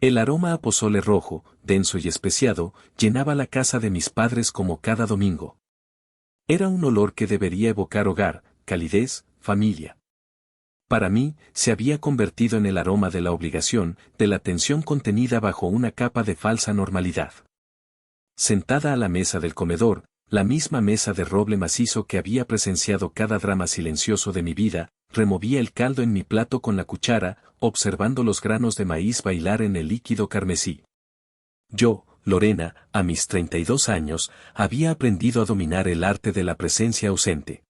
El aroma a pozole rojo, denso y especiado, llenaba la casa de mis padres como cada domingo. Era un olor que debería evocar hogar, calidez, familia. Para mí, se había convertido en el aroma de la obligación, de la tensión contenida bajo una capa de falsa normalidad. Sentada a la mesa del comedor, la misma mesa de roble macizo que había presenciado cada drama silencioso de mi vida, removía el caldo en mi plato con la cuchara, observando los granos de maíz bailar en el líquido carmesí. Yo, Lorena, a mis 32 años, había aprendido a dominar el arte de la presencia ausente.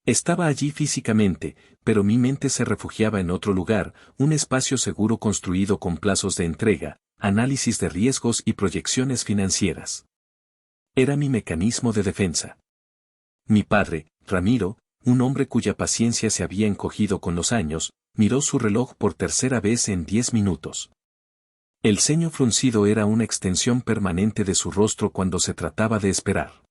Estaba allí físicamente, pero mi mente se refugiaba en otro lugar, un espacio seguro construido con plazos de entrega, análisis de riesgos y proyecciones financieras. Era mi mecanismo de defensa. Mi padre, Ramiro, un hombre cuya paciencia se había encogido con los años, miró su reloj por tercera vez en 10 minutos. El ceño fruncido era una extensión permanente de su rostro cuando se trataba de esperar.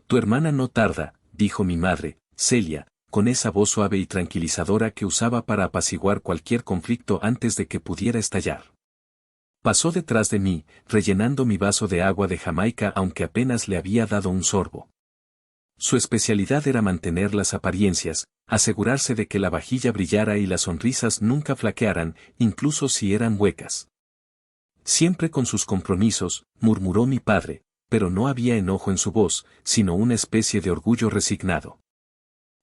Tu hermana no tarda, dijo mi madre, Celia, con esa voz suave y tranquilizadora que usaba para apaciguar cualquier conflicto antes de que pudiera estallar. Pasó detrás de mí, rellenando mi vaso de agua de Jamaica aunque apenas le había dado un sorbo. Su especialidad era mantener las apariencias, asegurarse de que la vajilla brillara y las sonrisas nunca flaquearan, incluso si eran huecas. Siempre con sus compromisos, murmuró mi padre, pero no había enojo en su voz, sino una especie de orgullo resignado.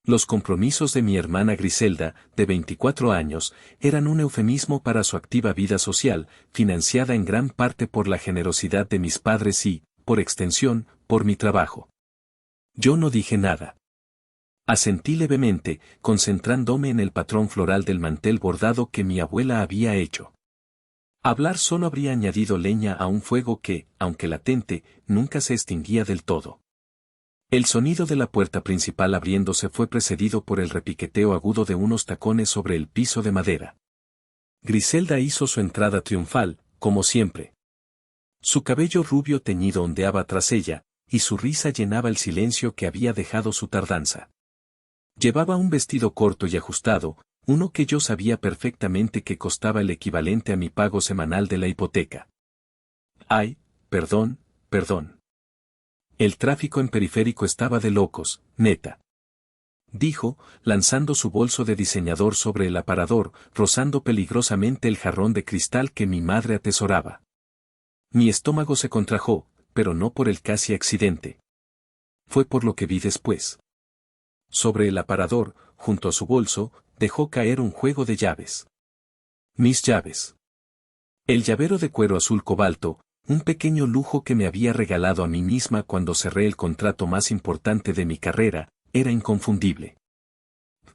Los compromisos de mi hermana Griselda, de 24 años, eran un eufemismo para su activa vida social, financiada en gran parte por la generosidad de mis padres y, por extensión, por mi trabajo. Yo no dije nada. Asentí levemente, concentrándome en el patrón floral del mantel bordado que mi abuela había hecho. Hablar solo habría añadido leña a un fuego que, aunque latente, nunca se extinguía del todo. El sonido de la puerta principal abriéndose fue precedido por el repiqueteo agudo de unos tacones sobre el piso de madera. Griselda hizo su entrada triunfal, como siempre. Su cabello rubio teñido ondeaba tras ella, y su risa llenaba el silencio que había dejado su tardanza. Llevaba un vestido corto y ajustado, uno que yo sabía perfectamente que costaba el equivalente a mi pago semanal de la hipoteca. Ay, perdón. El tráfico en Periférico estaba de locos, neta. Dijo, lanzando su bolso de diseñador sobre el aparador, rozando peligrosamente el jarrón de cristal que mi madre atesoraba. Mi estómago se contrajo, pero no por el casi accidente. Fue por lo que vi después. Sobre el aparador, junto a su bolso, dejó caer un juego de llaves. Mis llaves. El llavero de cuero azul cobalto, un pequeño lujo que me había regalado a mí misma cuando cerré el contrato más importante de mi carrera, era inconfundible.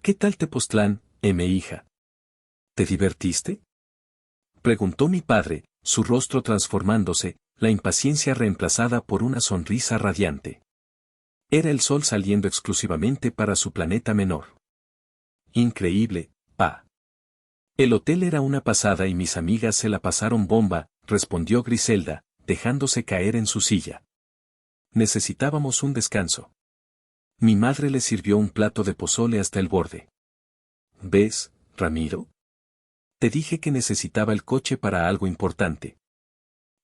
¿Qué tal Tepoztlán, hija? ¿Te divertiste? Preguntó mi padre, su rostro transformándose, la impaciencia reemplazada por una sonrisa radiante. Era el sol saliendo exclusivamente para su planeta menor. Increíble, pa. El hotel era una pasada y mis amigas se la pasaron bomba, respondió Griselda, dejándose caer en su silla. Necesitábamos un descanso. Mi madre le sirvió un plato de pozole hasta el borde. ¿Ves, Ramiro? Te dije que necesitaba el coche para algo importante.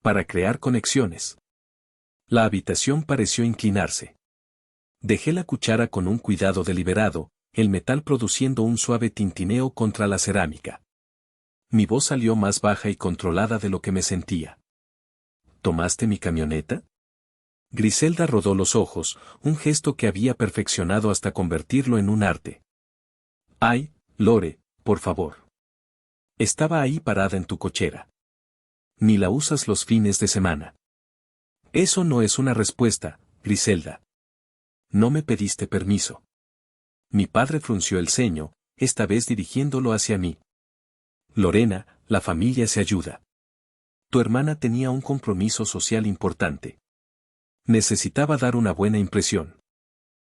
Para crear conexiones. La habitación pareció inclinarse. Dejé la cuchara con un cuidado deliberado, el metal produciendo un suave tintineo contra la cerámica. Mi voz salió más baja y controlada de lo que me sentía. ¿Tomaste mi camioneta? Griselda rodó los ojos, un gesto que había perfeccionado hasta convertirlo en un arte. Ay, Lore, por favor. Estaba ahí parada en tu cochera. Ni la usas los fines de semana. Eso no es una respuesta, Griselda. No me pediste permiso. Mi padre frunció el ceño, esta vez dirigiéndolo hacia mí. Lorena, la familia se ayuda. Tu hermana tenía un compromiso social importante. Necesitaba dar una buena impresión.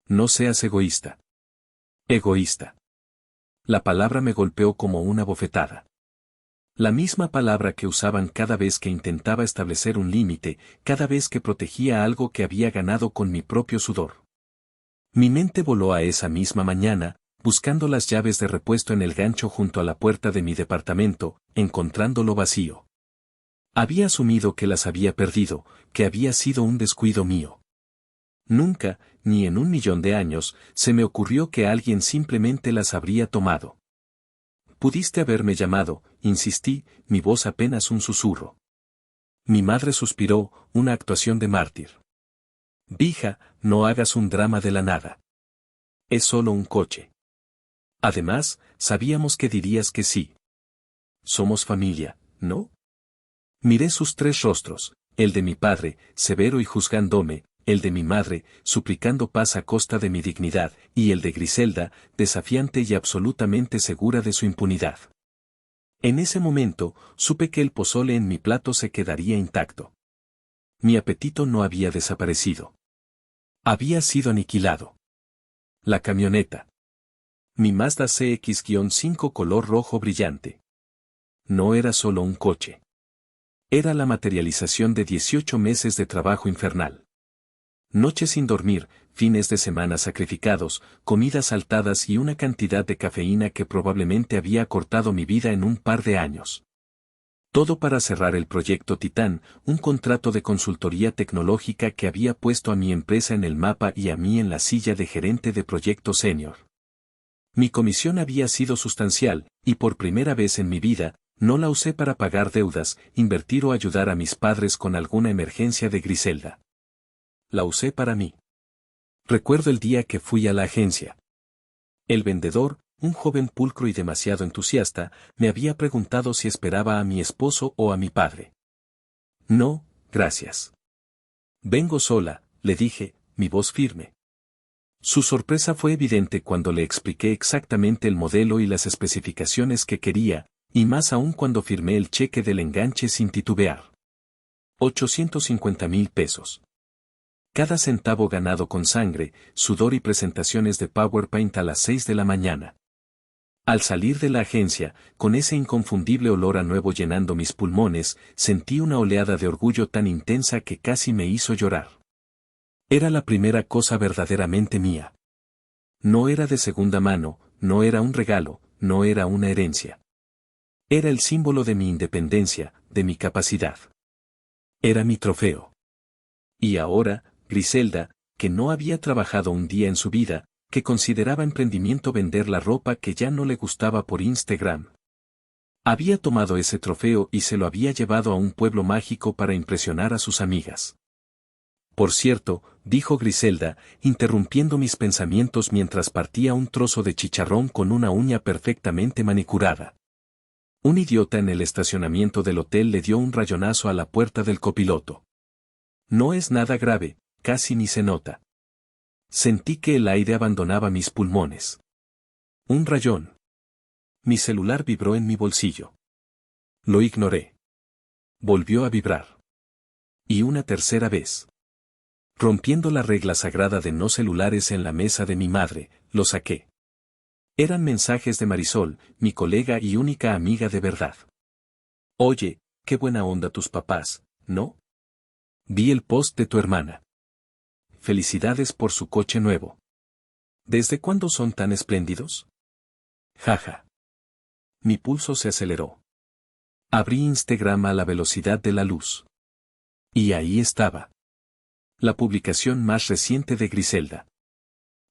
No seas egoísta. Egoísta. La palabra me golpeó como una bofetada. La misma palabra que usaban cada vez que intentaba establecer un límite, cada vez que protegía algo que había ganado con mi propio sudor. Mi mente voló a esa misma mañana, buscando las llaves de repuesto en el gancho junto a la puerta de mi departamento, encontrándolo vacío. Había asumido que las había perdido, que había sido un descuido mío. Nunca, ni en 1.000.000 de años, se me ocurrió que alguien simplemente las habría tomado. Pudiste haberme llamado, insistí, mi voz apenas un susurro. Mi madre suspiró, una actuación de mártir. Vija, no hagas un drama de la nada. Es solo un coche. Además, sabíamos que dirías que sí. Somos familia, ¿no? Miré sus 3 rostros, el de mi padre, severo y juzgándome, el de mi madre, suplicando paz a costa de mi dignidad, y el de Griselda, desafiante y absolutamente segura de su impunidad. En ese momento, supe que el pozole en mi plato se quedaría intacto. Mi apetito no había desaparecido. Había sido aniquilado. La camioneta. Mi Mazda CX-5 color rojo brillante. No era solo un coche. Era la materialización de 18 meses de trabajo infernal. Noches sin dormir, fines de semana sacrificados, comidas saltadas y una cantidad de cafeína que probablemente había cortado mi vida en un par de años. Todo para cerrar el proyecto Titán, un contrato de consultoría tecnológica que había puesto a mi empresa en el mapa y a mí en la silla de gerente de proyecto senior. Mi comisión había sido sustancial, y por primera vez en mi vida, no la usé para pagar deudas, invertir o ayudar a mis padres con alguna emergencia de Griselda. La usé para mí. Recuerdo el día que fui a la agencia. El vendedor, un joven pulcro y demasiado entusiasta, me había preguntado si esperaba a mi esposo o a mi padre. No, gracias. Vengo sola, le dije, mi voz firme. Su sorpresa fue evidente cuando le expliqué exactamente el modelo y las especificaciones que quería, y más aún cuando firmé el cheque del enganche sin titubear. 850,000 pesos. Cada centavo ganado con sangre, sudor y presentaciones de PowerPoint a las 6 de la mañana. Al salir de la agencia, con ese inconfundible olor a nuevo llenando mis pulmones, sentí una oleada de orgullo tan intensa que casi me hizo llorar. Era la primera cosa verdaderamente mía. No era de segunda mano, no era un regalo, no era una herencia. Era el símbolo de mi independencia, de mi capacidad. Era mi trofeo. Y ahora, Griselda, que no había trabajado un día en su vida, que consideraba emprendimiento vender la ropa que ya no le gustaba por Instagram. Había tomado ese trofeo y se lo había llevado a un pueblo mágico para impresionar a sus amigas. Por cierto, dijo Griselda, interrumpiendo mis pensamientos mientras partía un trozo de chicharrón con una uña perfectamente manicurada. Un idiota en el estacionamiento del hotel le dio un rayonazo a la puerta del copiloto. No es nada grave, casi ni se nota. Sentí que el aire abandonaba mis pulmones. Un rayón. Mi celular vibró en mi bolsillo. Lo ignoré. Volvió a vibrar. Y una tercera vez. Rompiendo la regla sagrada de no celulares en la mesa de mi madre, lo saqué. Eran mensajes de Marisol, mi colega y única amiga de verdad. Oye, qué buena onda tus papás, ¿no? Vi el post de tu hermana. Felicidades por su coche nuevo. ¿Desde cuándo son tan espléndidos? Jaja. Mi pulso se aceleró. Abrí Instagram a la velocidad de la luz. Y ahí estaba. La publicación más reciente de Griselda.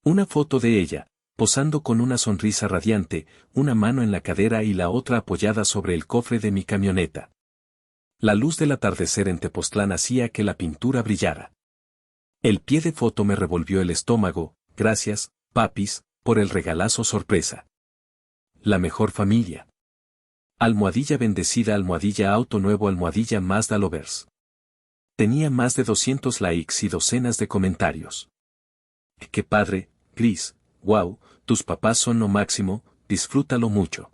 Una foto de ella, posando con una sonrisa radiante, una mano en la cadera y la otra apoyada sobre el cofre de mi camioneta. La luz del atardecer en Tepoztlán hacía que la pintura brillara. El pie de foto me revolvió el estómago, gracias, papis, por el regalazo sorpresa. La mejor familia. Almohadilla bendecida, almohadilla auto nuevo, almohadilla Mazda Lovers. Tenía más de 200 likes y docenas de comentarios. ¡Qué padre, Gris! ¡Wow! Tus papás son lo máximo, disfrútalo mucho.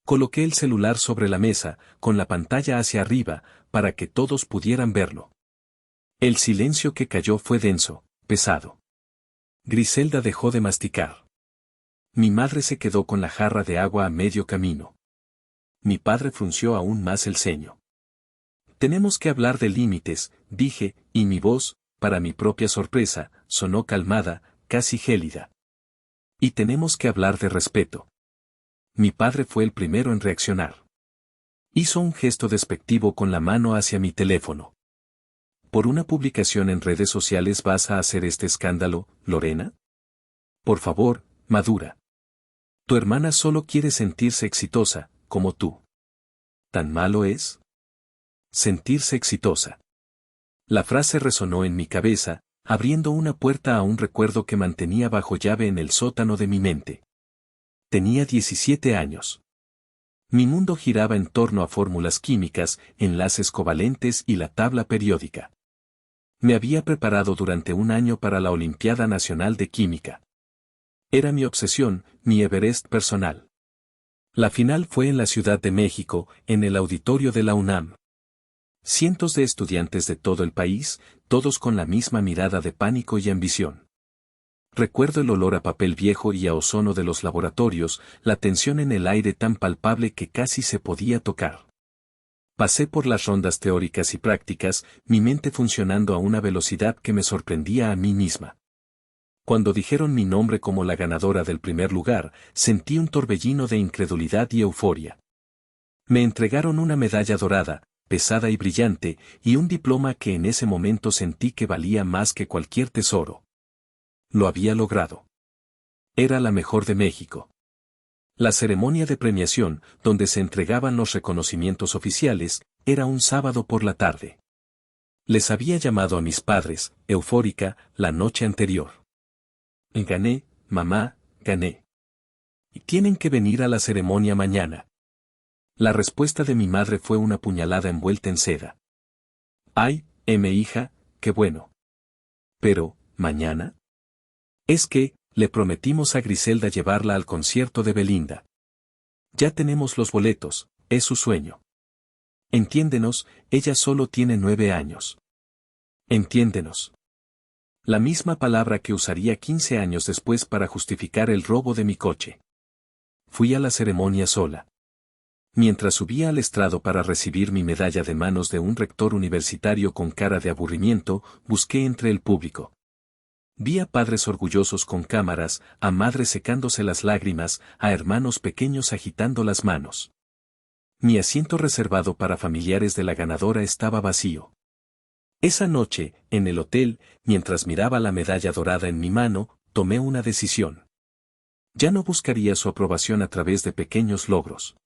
Coloqué el celular sobre la mesa, con la pantalla hacia arriba, para que todos pudieran verlo. El silencio que cayó fue denso, pesado. Griselda dejó de masticar. Mi madre se quedó con la jarra de agua a medio camino. Mi padre frunció aún más el ceño. Tenemos que hablar de límites, dije, y mi voz, para mi propia sorpresa, sonó calmada, casi gélida. Y tenemos que hablar de respeto. Mi padre fue el primero en reaccionar. Hizo un gesto despectivo con la mano hacia mi teléfono. ¿Por una publicación en redes sociales vas a hacer este escándalo, Lorena? Por favor, madura. Tu hermana solo quiere sentirse exitosa, como tú. ¿Tan malo es? Sentirse exitosa. La frase resonó en mi cabeza, abriendo una puerta a un recuerdo que mantenía bajo llave en el sótano de mi mente. Tenía 17 años. Mi mundo giraba en torno a fórmulas químicas, enlaces covalentes y la tabla periódica. Me había preparado durante un año para la Olimpiada Nacional de Química. Era mi obsesión, mi Everest personal. La final fue en la Ciudad de México, en el auditorio de la UNAM. Cientos de estudiantes de todo el país, todos con la misma mirada de pánico y ambición. Recuerdo el olor a papel viejo y a ozono de los laboratorios, la tensión en el aire tan palpable que casi se podía tocar. Pasé por las rondas teóricas y prácticas, mi mente funcionando a una velocidad que me sorprendía a mí misma. Cuando dijeron mi nombre como la ganadora del primer lugar, sentí un torbellino de incredulidad y euforia. Me entregaron una medalla dorada, pesada y brillante, y un diploma que en ese momento sentí que valía más que cualquier tesoro. Lo había logrado. Era la mejor de México. La ceremonia de premiación, donde se entregaban los reconocimientos oficiales, era un sábado por la tarde. Les había llamado a mis padres, eufórica, la noche anterior. Gané, mamá, gané. Y tienen que venir a la ceremonia mañana. La respuesta de mi madre fue una puñalada envuelta en seda. Ay, hija, qué bueno. Pero, ¿mañana? Es que, le prometimos a Griselda llevarla al concierto de Belinda. Ya tenemos los boletos, es su sueño. Entiéndenos, ella solo tiene 9 años. Entiéndenos. La misma palabra que usaría 15 años después para justificar el robo de mi coche. Fui a la ceremonia sola. Mientras subía al estrado para recibir mi medalla de manos de un rector universitario con cara de aburrimiento, busqué entre el público. Vi a padres orgullosos con cámaras, a madres secándose las lágrimas, a hermanos pequeños agitando las manos. Mi asiento reservado para familiares de la ganadora estaba vacío. Esa noche, en el hotel, mientras miraba la medalla dorada en mi mano, tomé una decisión. Ya no buscaría su aprobación a través de pequeños logros.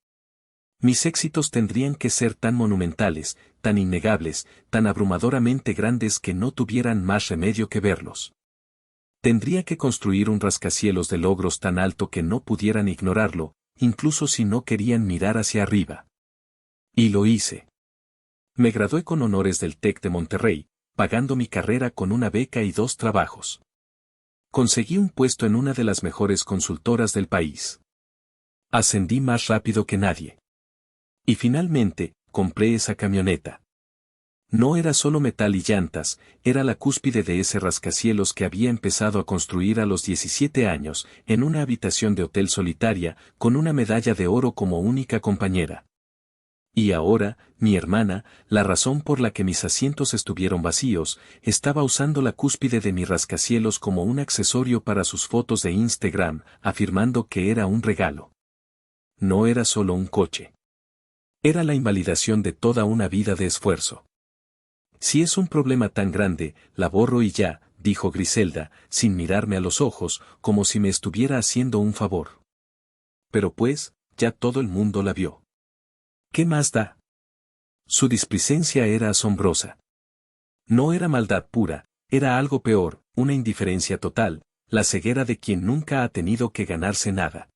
Mis éxitos tendrían que ser tan monumentales, tan innegables, tan abrumadoramente grandes que no tuvieran más remedio que verlos. Tendría que construir un rascacielos de logros tan alto que no pudieran ignorarlo, incluso si no querían mirar hacia arriba. Y lo hice. Me gradué con honores del TEC de Monterrey, pagando mi carrera con una beca y 2 trabajos. Conseguí un puesto en una de las mejores consultoras del país. Ascendí más rápido que nadie. Y finalmente, compré esa camioneta. No era solo metal y llantas, era la cúspide de ese rascacielos que había empezado a construir a los 17 años, en una habitación de hotel solitaria, con una medalla de oro como única compañera. Y ahora, mi hermana, la razón por la que mis asientos estuvieron vacíos, estaba usando la cúspide de mi rascacielos como un accesorio para sus fotos de Instagram, afirmando que era un regalo. No era solo un coche. Era la invalidación de toda una vida de esfuerzo. Si es un problema tan grande, la borro y ya, dijo Griselda, sin mirarme a los ojos, como si me estuviera haciendo un favor. Pero pues, ya todo el mundo la vio. ¿Qué más da? Su displicencia era asombrosa. No era maldad pura, era algo peor, una indiferencia total, la ceguera de quien nunca ha tenido que ganarse nada.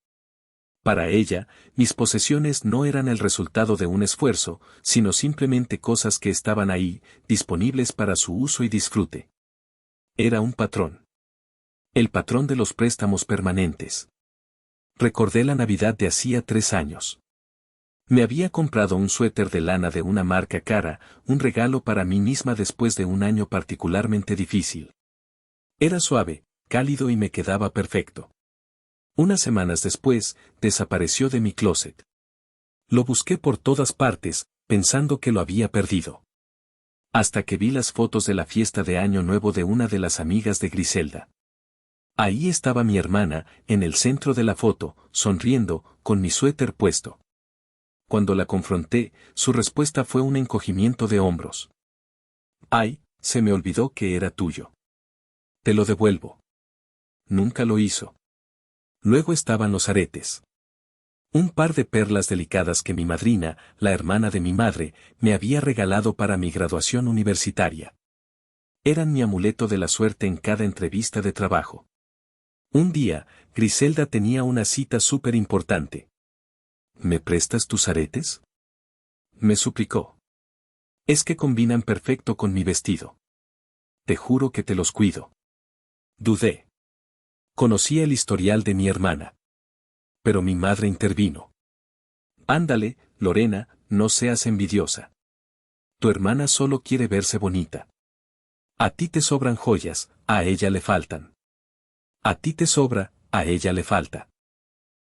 Para ella, mis posesiones no eran el resultado de un esfuerzo, sino simplemente cosas que estaban ahí, disponibles para su uso y disfrute. Era un patrón. El patrón de los préstamos permanentes. Recordé la Navidad de hacía 3 años. Me había comprado un suéter de lana de una marca cara, un regalo para mí misma después de un año particularmente difícil. Era suave, cálido y me quedaba perfecto. Unas semanas después, desapareció de mi closet. Lo busqué por todas partes, pensando que lo había perdido. Hasta que vi las fotos de la fiesta de Año Nuevo de una de las amigas de Griselda. Ahí estaba mi hermana, en el centro de la foto, sonriendo, con mi suéter puesto. cuando la confronté, su respuesta fue un encogimiento de hombros. Ay, se me olvidó que era tuyo. Te lo devuelvo. Nunca lo hizo. Luego estaban los aretes. Un par de perlas delicadas que mi madrina, la hermana de mi madre, me había regalado para mi graduación universitaria. Eran mi amuleto de la suerte en cada entrevista de trabajo. Un día, Griselda tenía una cita súper importante. ¿Me prestas tus aretes?, me suplicó. Es que combinan perfecto con mi vestido. Te juro que te los cuido. Dudé. Conocía el historial de mi hermana. Pero mi madre intervino. Ándale, Lorena, no seas envidiosa. Tu hermana solo quiere verse bonita. A ti te sobran joyas, a ella le faltan. A ti te sobra, a ella le falta.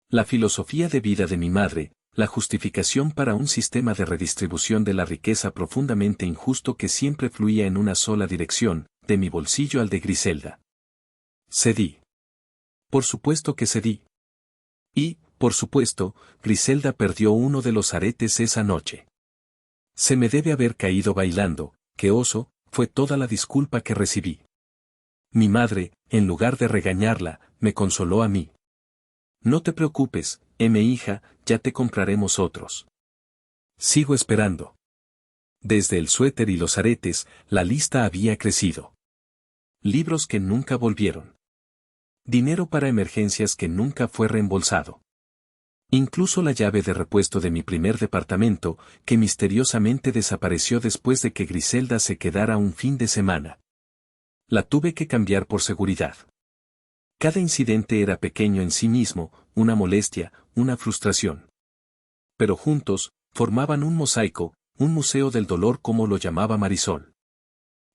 La filosofía de vida de mi madre, la justificación para un sistema de redistribución de la riqueza profundamente injusto que siempre fluía en una sola dirección, de mi bolsillo al de Griselda. Cedí. Por supuesto que cedí. Y, por supuesto, Griselda perdió uno de los aretes esa noche. Se me debe haber caído bailando, qué oso, fue toda la disculpa que recibí. Mi madre, en lugar de regañarla, me consoló a mí. No te preocupes, hija, ya te compraremos otros. Sigo esperando. Desde el suéter y los aretes, la lista había crecido. Libros que nunca volvieron. Dinero para emergencias que nunca fue reembolsado. Incluso la llave de repuesto de mi primer departamento, que misteriosamente desapareció después de que Griselda se quedara un fin de semana. La tuve que cambiar por seguridad. Cada incidente era pequeño en sí mismo, una molestia, una frustración. Pero juntos, formaban un mosaico, un museo del dolor como lo llamaba Marisol.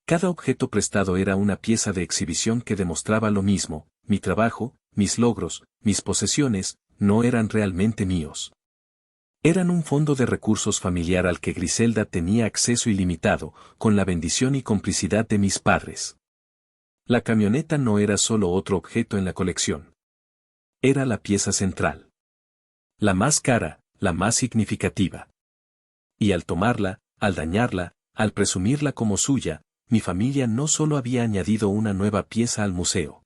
Cada objeto prestado era una pieza de exhibición que demostraba lo mismo, mi trabajo, mis logros, mis posesiones, no eran realmente míos. Eran un fondo de recursos familiar al que Griselda tenía acceso ilimitado, con la bendición y complicidad de mis padres. La camioneta no era solo otro objeto en la colección. Era la pieza central. La más cara, la más significativa. Y al tomarla, al dañarla, al presumirla como suya, mi familia no solo había añadido una nueva pieza al museo.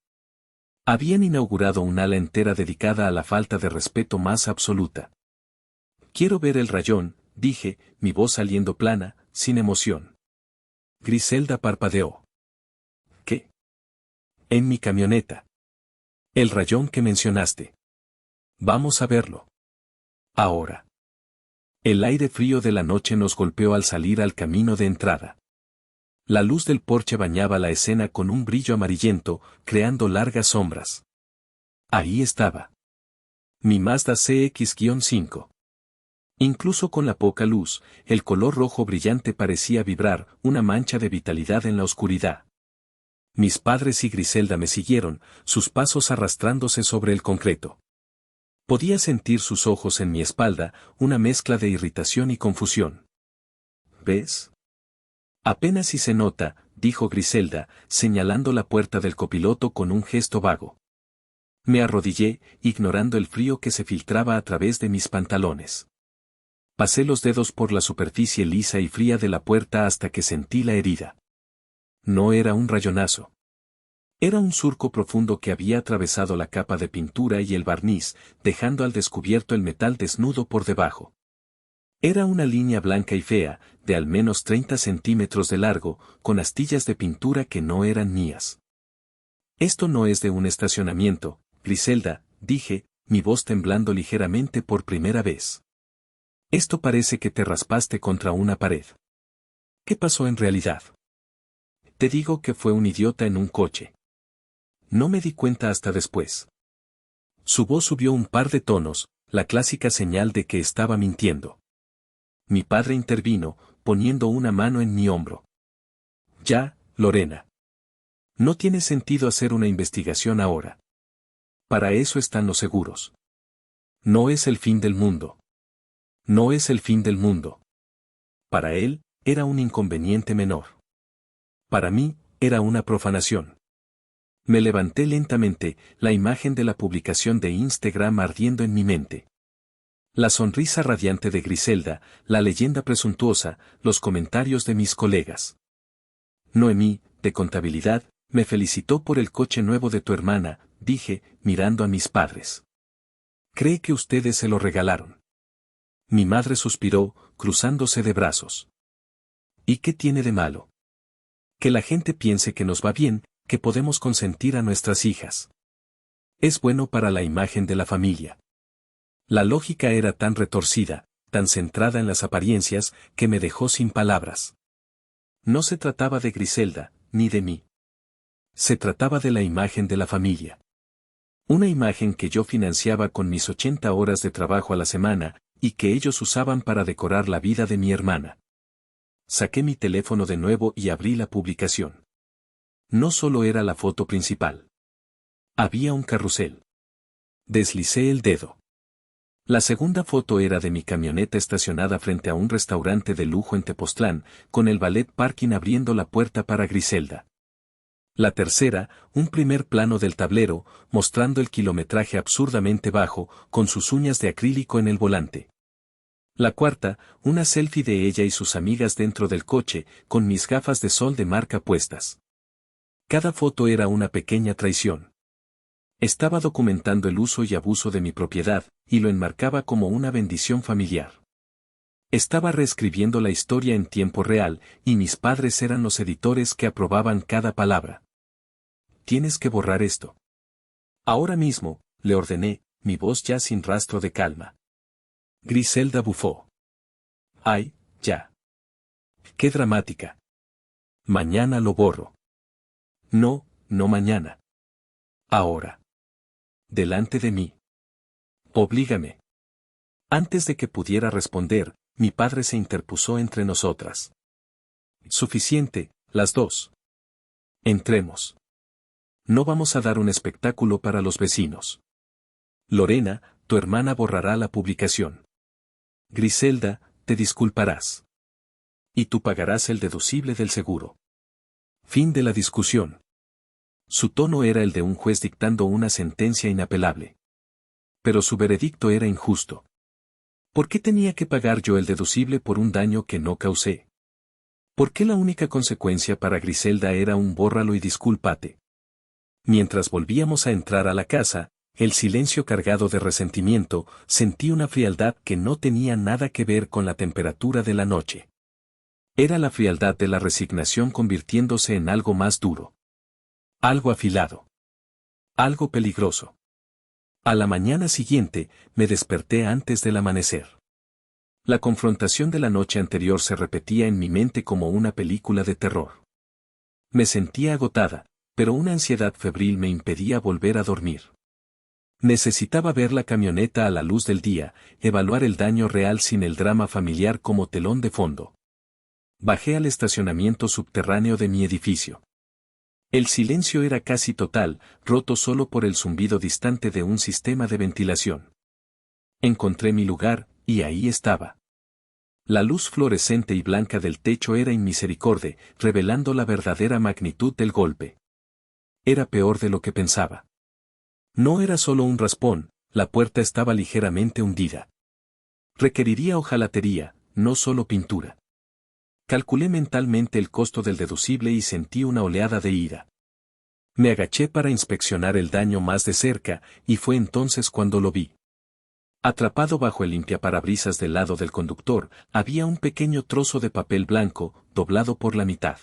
Habían inaugurado un ala entera dedicada a la falta de respeto más absoluta. Quiero ver el rayón, dije, mi voz saliendo plana, sin emoción. Griselda parpadeó. ¿Qué? En mi camioneta. El rayón que mencionaste. Vamos a verlo. Ahora. El aire frío de la noche nos golpeó al salir al camino de entrada. La luz del porche bañaba la escena con un brillo amarillento, creando largas sombras. Ahí estaba. Mi Mazda CX-5. Incluso con la poca luz, el color rojo brillante parecía vibrar, una mancha de vitalidad en la oscuridad. Mis padres y Griselda me siguieron, sus pasos arrastrándose sobre el concreto. Podía sentir sus ojos en mi espalda, una mezcla de irritación y confusión. ¿Ves? Apenas si se nota, dijo Griselda, señalando la puerta del copiloto con un gesto vago. Me arrodillé, ignorando el frío que se filtraba a través de mis pantalones. Pasé los dedos por la superficie lisa y fría de la puerta hasta que sentí la herida. No era un rayonazo. Era un surco profundo que había atravesado la capa de pintura y el barniz, dejando al descubierto el metal desnudo por debajo. Era una línea blanca y fea, de al menos 30 centímetros de largo, con astillas de pintura que no eran mías. Esto no es de un estacionamiento, Griselda, dije, mi voz temblando ligeramente por primera vez. Esto parece que te raspaste contra una pared. ¿Qué pasó en realidad? Te digo que fue un idiota en un coche. No me di cuenta hasta después. Su voz subió un par de tonos, la clásica señal de que estaba mintiendo. Mi padre intervino, poniendo una mano en mi hombro. Ya, Lorena. No tiene sentido hacer una investigación ahora. Para eso están los seguros. No es el fin del mundo. No es el fin del mundo. Para él, era un inconveniente menor. Para mí, era una profanación. Me levanté lentamente, la imagen de la publicación de Instagram ardiendo en mi mente. La sonrisa radiante de Griselda, la leyenda presuntuosa, los comentarios de mis colegas. Noemí, de contabilidad, me felicitó por el coche nuevo de tu hermana, dije, mirando a mis padres. ¿Cree que ustedes se lo regalaron? Mi madre suspiró, cruzándose de brazos. ¿Y qué tiene de malo? Que la gente piense que nos va bien, que podemos consentir a nuestras hijas. Es bueno para la imagen de la familia. La lógica era tan retorcida, tan centrada en las apariencias, que me dejó sin palabras. No se trataba de Griselda, ni de mí. Se trataba de la imagen de la familia. Una imagen que yo financiaba con mis 80 horas de trabajo a la semana, y que ellos usaban para decorar la vida de mi hermana. Saqué mi teléfono de nuevo y abrí la publicación. No solo era la foto principal. Había un carrusel. Deslicé el dedo. La segunda foto era de mi camioneta estacionada frente a un restaurante de lujo en Tepoztlán, con el ballet parking abriendo la puerta para Griselda. La tercera, un primer plano del tablero, mostrando el kilometraje absurdamente bajo, con sus uñas de acrílico en el volante. La cuarta, una selfie de ella y sus amigas dentro del coche, con mis gafas de sol de marca puestas. Cada foto era una pequeña traición. Estaba documentando el uso y abuso de mi propiedad, y lo enmarcaba como una bendición familiar. Estaba reescribiendo la historia en tiempo real, y mis padres eran los editores que aprobaban cada palabra. Tienes que borrar esto. Ahora mismo, le ordené, mi voz ya sin rastro de calma. Griselda bufó. Ay, ya. Qué dramática. Mañana lo borro. No, no mañana. Ahora. Delante de mí. Oblígame. Antes de que pudiera responder, mi padre se interpuso entre nosotras. Suficiente, las dos. Entremos. No vamos a dar un espectáculo para los vecinos. Lorena, tu hermana borrará la publicación. Griselda, te disculparás. Y tú pagarás el deducible del seguro. Fin de la discusión. Su tono era el de un juez dictando una sentencia inapelable. Pero su veredicto era injusto. ¿Por qué tenía que pagar yo el deducible por un daño que no causé? ¿Por qué la única consecuencia para Griselda era un bórralo y discúlpate? Mientras volvíamos a entrar a la casa, el silencio cargado de resentimiento, sentí una frialdad que no tenía nada que ver con la temperatura de la noche. Era la frialdad de la resignación convirtiéndose en algo más duro. Algo afilado. Algo peligroso. A la mañana siguiente, me desperté antes del amanecer. La confrontación de la noche anterior se repetía en mi mente como una película de terror. Me sentía agotada, pero una ansiedad febril me impedía volver a dormir. Necesitaba ver la camioneta a la luz del día, evaluar el daño real sin el drama familiar como telón de fondo. Bajé al estacionamiento subterráneo de mi edificio. El silencio era casi total, roto solo por el zumbido distante de un sistema de ventilación. Encontré mi lugar, y ahí estaba. La luz fluorescente y blanca del techo era inmisericorde, revelando la verdadera magnitud del golpe. Era peor de lo que pensaba. No era solo un raspón, la puerta estaba ligeramente hundida. Requeriría hojalatería, no solo pintura. Calculé mentalmente el costo del deducible y sentí una oleada de ira. Me agaché para inspeccionar el daño más de cerca, y fue entonces cuando lo vi. Atrapado bajo el limpiaparabrisas del lado del conductor, había un pequeño trozo de papel blanco, doblado por la mitad.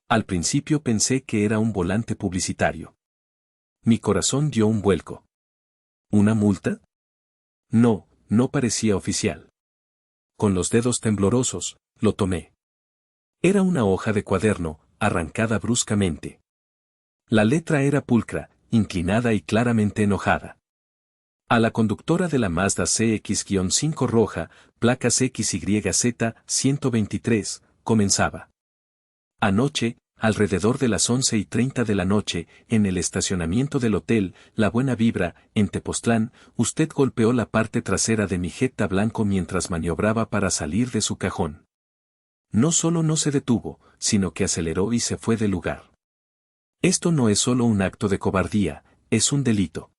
Al principio pensé que era un volante publicitario. Mi corazón dio un vuelco. ¿Una multa? No, no parecía oficial. Con los dedos temblorosos, lo tomé. Era una hoja de cuaderno, arrancada bruscamente. La letra era pulcra, inclinada y claramente enojada. A la conductora de la Mazda CX-5 roja, placas XYZ 123, comenzaba. Anoche, alrededor de las 11:30 de la noche, en el estacionamiento del hotel La Buena Vibra, en Tepoztlán, usted golpeó la parte trasera de mi Jetta blanco mientras maniobraba para salir de su cajón. No solo no se detuvo, sino que aceleró y se fue del lugar. Esto no es solo un acto de cobardía, es un delito.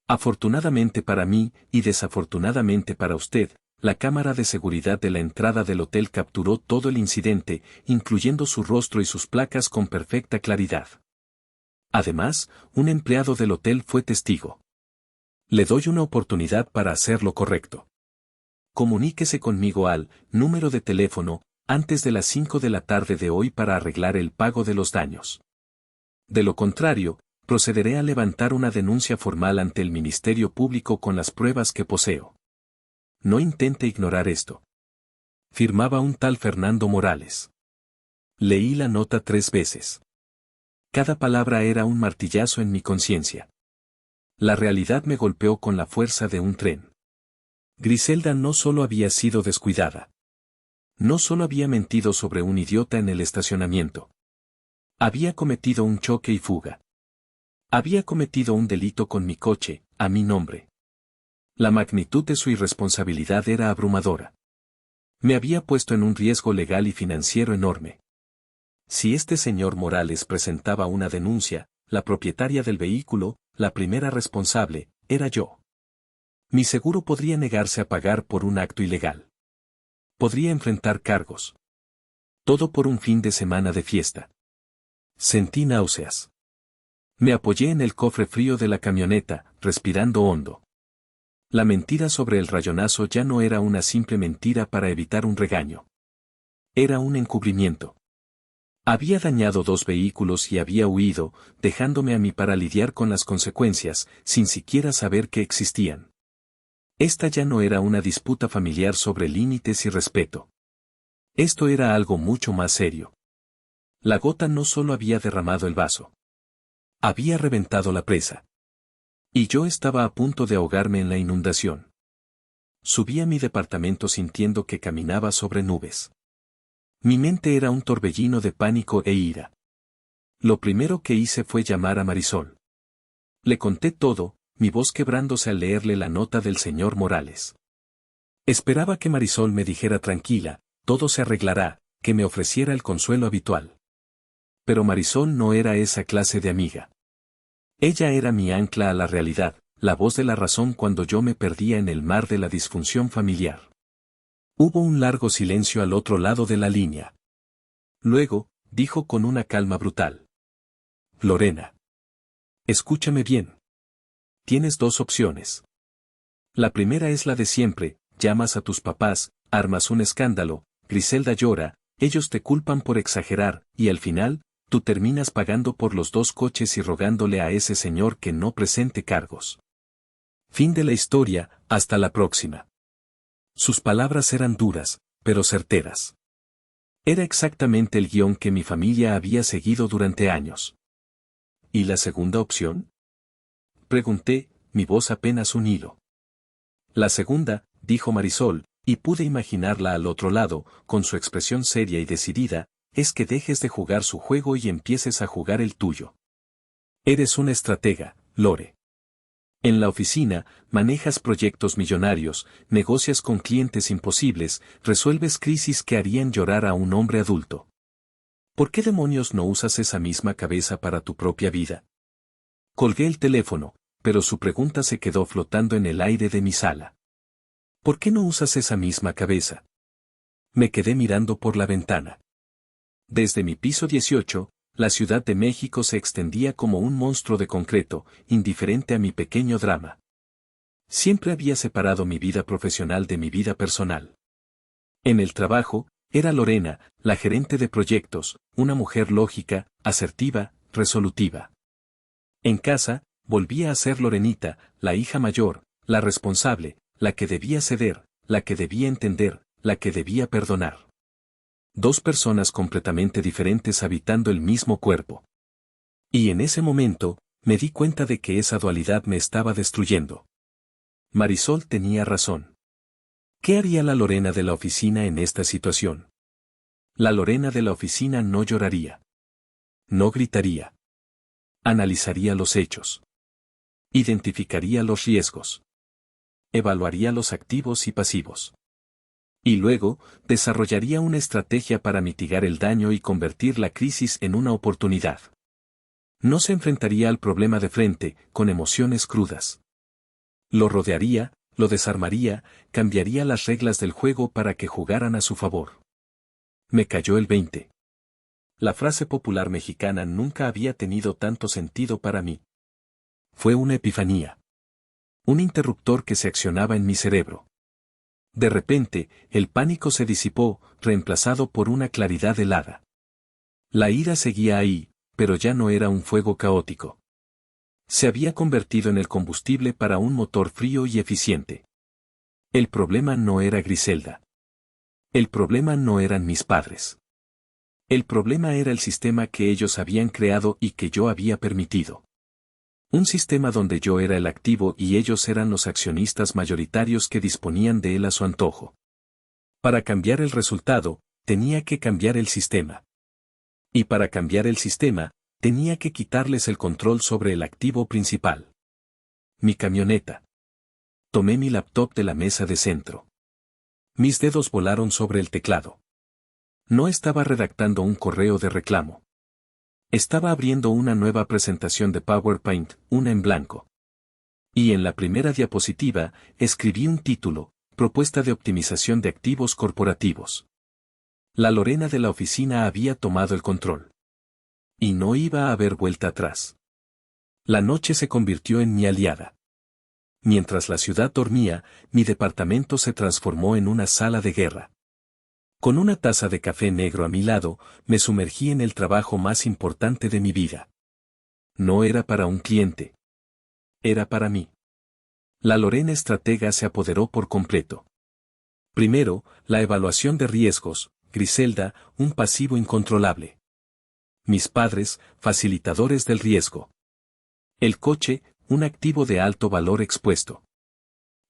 Afortunadamente para mí, y desafortunadamente para usted, la cámara de seguridad de la entrada del hotel capturó todo el incidente, incluyendo su rostro y sus placas con perfecta claridad. Además, un empleado del hotel fue testigo. Le doy una oportunidad para hacer lo correcto. Comuníquese conmigo al número de teléfono antes de las 5 de la tarde de hoy para arreglar el pago de los daños. De lo contrario, procederé a levantar una denuncia formal ante el Ministerio Público con las pruebas que poseo. No intente ignorar esto. Firmaba un tal Fernando Morales. Leí la nota 3 veces. Cada palabra era un martillazo en mi conciencia. La realidad me golpeó con la fuerza de un tren. Griselda no solo había sido descuidada. No solo había mentido sobre un idiota en el estacionamiento. Había cometido un choque y fuga. Había cometido un delito con mi coche, a mi nombre. La magnitud de su irresponsabilidad era abrumadora. Me había puesto en un riesgo legal y financiero enorme. Si este señor Morales presentaba una denuncia, la propietaria del vehículo, la primera responsable, era yo. Mi seguro podría negarse a pagar por un acto ilegal. Podría enfrentar cargos. Todo por un fin de semana de fiesta. Sentí náuseas. Me apoyé en el cofre frío de la camioneta, respirando hondo. La mentira sobre el rayonazo ya no era una simple mentira para evitar un regaño. Era un encubrimiento. Había dañado 2 vehículos y había huido, dejándome a mí para lidiar con las consecuencias, sin siquiera saber que existían. Esta ya no era una disputa familiar sobre límites y respeto. Esto era algo mucho más serio. La gota no solo había derramado el vaso. Había reventado la presa. Y yo estaba a punto de ahogarme en la inundación. Subí a mi departamento sintiendo que caminaba sobre nubes. Mi mente era un torbellino de pánico e ira. Lo primero que hice fue llamar a Marisol. Le conté todo, mi voz quebrándose al leerle la nota del señor Morales. Esperaba que Marisol me dijera tranquila, todo se arreglará, que me ofreciera el consuelo habitual. Pero Marisol no era esa clase de amiga. Ella era mi ancla a la realidad, la voz de la razón cuando yo me perdía en el mar de la disfunción familiar. Hubo un largo silencio al otro lado de la línea. Luego, dijo con una calma brutal. Lorena. Escúchame bien. Tienes 2 opciones. La primera es la de siempre, llamas a tus papás, armas un escándalo, Griselda llora, ellos te culpan por exagerar, y al final, tú terminas pagando por los 2 coches y rogándole a ese señor que no presente cargos. Fin de la historia, hasta la próxima. Sus palabras eran duras, pero certeras. Era exactamente el guión que mi familia había seguido durante años. ¿Y la segunda opción? Pregunté, mi voz apenas un hilo. La segunda, dijo Marisol, y pude imaginarla al otro lado, con su expresión seria y decidida, es que dejes de jugar su juego y empieces a jugar el tuyo. Eres una estratega, Lore. En la oficina, manejas proyectos millonarios, negocias con clientes imposibles, resuelves crisis que harían llorar a un hombre adulto. ¿Por qué demonios no usas esa misma cabeza para tu propia vida? Colgué el teléfono, pero su pregunta se quedó flotando en el aire de mi sala. ¿Por qué no usas esa misma cabeza? Me quedé mirando por la ventana. Desde mi piso 18, la Ciudad de México se extendía como un monstruo de concreto, indiferente a mi pequeño drama. Siempre había separado mi vida profesional de mi vida personal. En el trabajo, era Lorena, la gerente de proyectos, una mujer lógica, asertiva, resolutiva. En casa, volvía a ser Lorenita, la hija mayor, la responsable, la que debía ceder, la que debía entender, la que debía perdonar. 2 personas completamente diferentes habitando el mismo cuerpo. Y en ese momento, me di cuenta de que esa dualidad me estaba destruyendo. Marisol tenía razón. ¿Qué haría la Lorena de la oficina en esta situación? La Lorena de la oficina no lloraría. No gritaría. Analizaría los hechos. Identificaría los riesgos. Evaluaría los activos y pasivos. Y luego, desarrollaría una estrategia para mitigar el daño y convertir la crisis en una oportunidad. No se enfrentaría al problema de frente, con emociones crudas. Lo rodearía, lo desarmaría, cambiaría las reglas del juego para que jugaran a su favor. Me cayó el 20. La frase popular mexicana nunca había tenido tanto sentido para mí. Fue una epifanía. Un interruptor que se accionaba en mi cerebro. De repente, el pánico se disipó, reemplazado por una claridad helada. La ira seguía ahí, pero ya no era un fuego caótico. Se había convertido en el combustible para un motor frío y eficiente. El problema no era Griselda. El problema no eran mis padres. El problema era el sistema que ellos habían creado y que yo había permitido. Un sistema donde yo era el activo y ellos eran los accionistas mayoritarios que disponían de él a su antojo. Para cambiar el resultado, tenía que cambiar el sistema. Y para cambiar el sistema, tenía que quitarles el control sobre el activo principal. Mi camioneta. Tomé mi laptop de la mesa de centro. Mis dedos volaron sobre el teclado. No estaba redactando un correo de reclamo. Estaba abriendo una nueva presentación de PowerPoint, una en blanco. Y en la primera diapositiva, escribí un título, Propuesta de optimización de activos corporativos. La Lorena de la oficina había tomado el control. Y no iba a haber vuelta atrás. La noche se convirtió en mi aliada. Mientras la ciudad dormía, mi departamento se transformó en una sala de guerra. Con una taza de café negro a mi lado, me sumergí en el trabajo más importante de mi vida. No era para un cliente. Era para mí. La Lorena estratega se apoderó por completo. Primero, la evaluación de riesgos, Griselda, un pasivo incontrolable. Mis padres, facilitadores del riesgo. El coche, un activo de alto valor expuesto.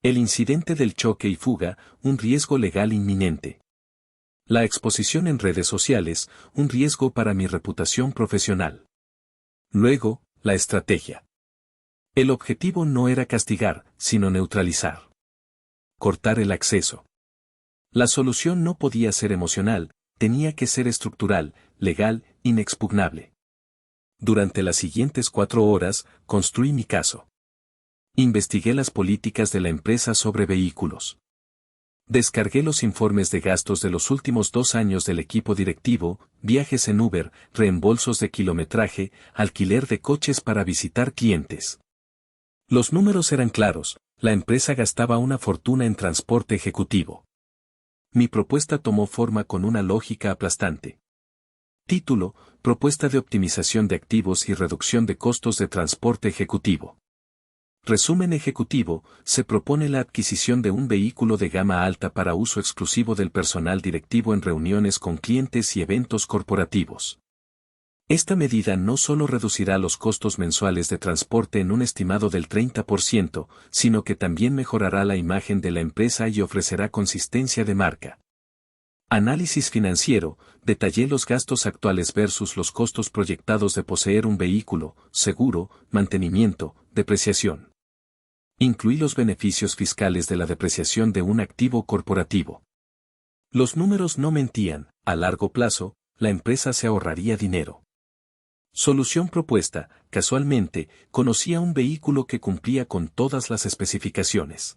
El incidente del choque y fuga, un riesgo legal inminente. La exposición en redes sociales, un riesgo para mi reputación profesional. Luego, la estrategia. El objetivo no era castigar, sino neutralizar. Cortar el acceso. La solución no podía ser emocional, tenía que ser estructural, legal, inexpugnable. Durante las siguientes 4 horas, construí mi caso. Investigué las políticas de la empresa sobre vehículos. Descargué los informes de gastos de los últimos 2 años del equipo directivo, viajes en Uber, reembolsos de kilometraje, alquiler de coches para visitar clientes. Los números eran claros, la empresa gastaba una fortuna en transporte ejecutivo. Mi propuesta tomó forma con una lógica aplastante. Título, Propuesta de optimización de activos y reducción de costos de transporte ejecutivo. Resumen ejecutivo, se propone la adquisición de un vehículo de gama alta para uso exclusivo del personal directivo en reuniones con clientes y eventos corporativos. Esta medida no solo reducirá los costos mensuales de transporte en un estimado del 30%, sino que también mejorará la imagen de la empresa y ofrecerá consistencia de marca. Análisis financiero, detallé los gastos actuales versus los costos proyectados de poseer un vehículo, seguro, mantenimiento, depreciación. Incluí los beneficios fiscales de la depreciación de un activo corporativo. Los números no mentían, a largo plazo, la empresa se ahorraría dinero. Solución propuesta, casualmente, conocía un vehículo que cumplía con todas las especificaciones.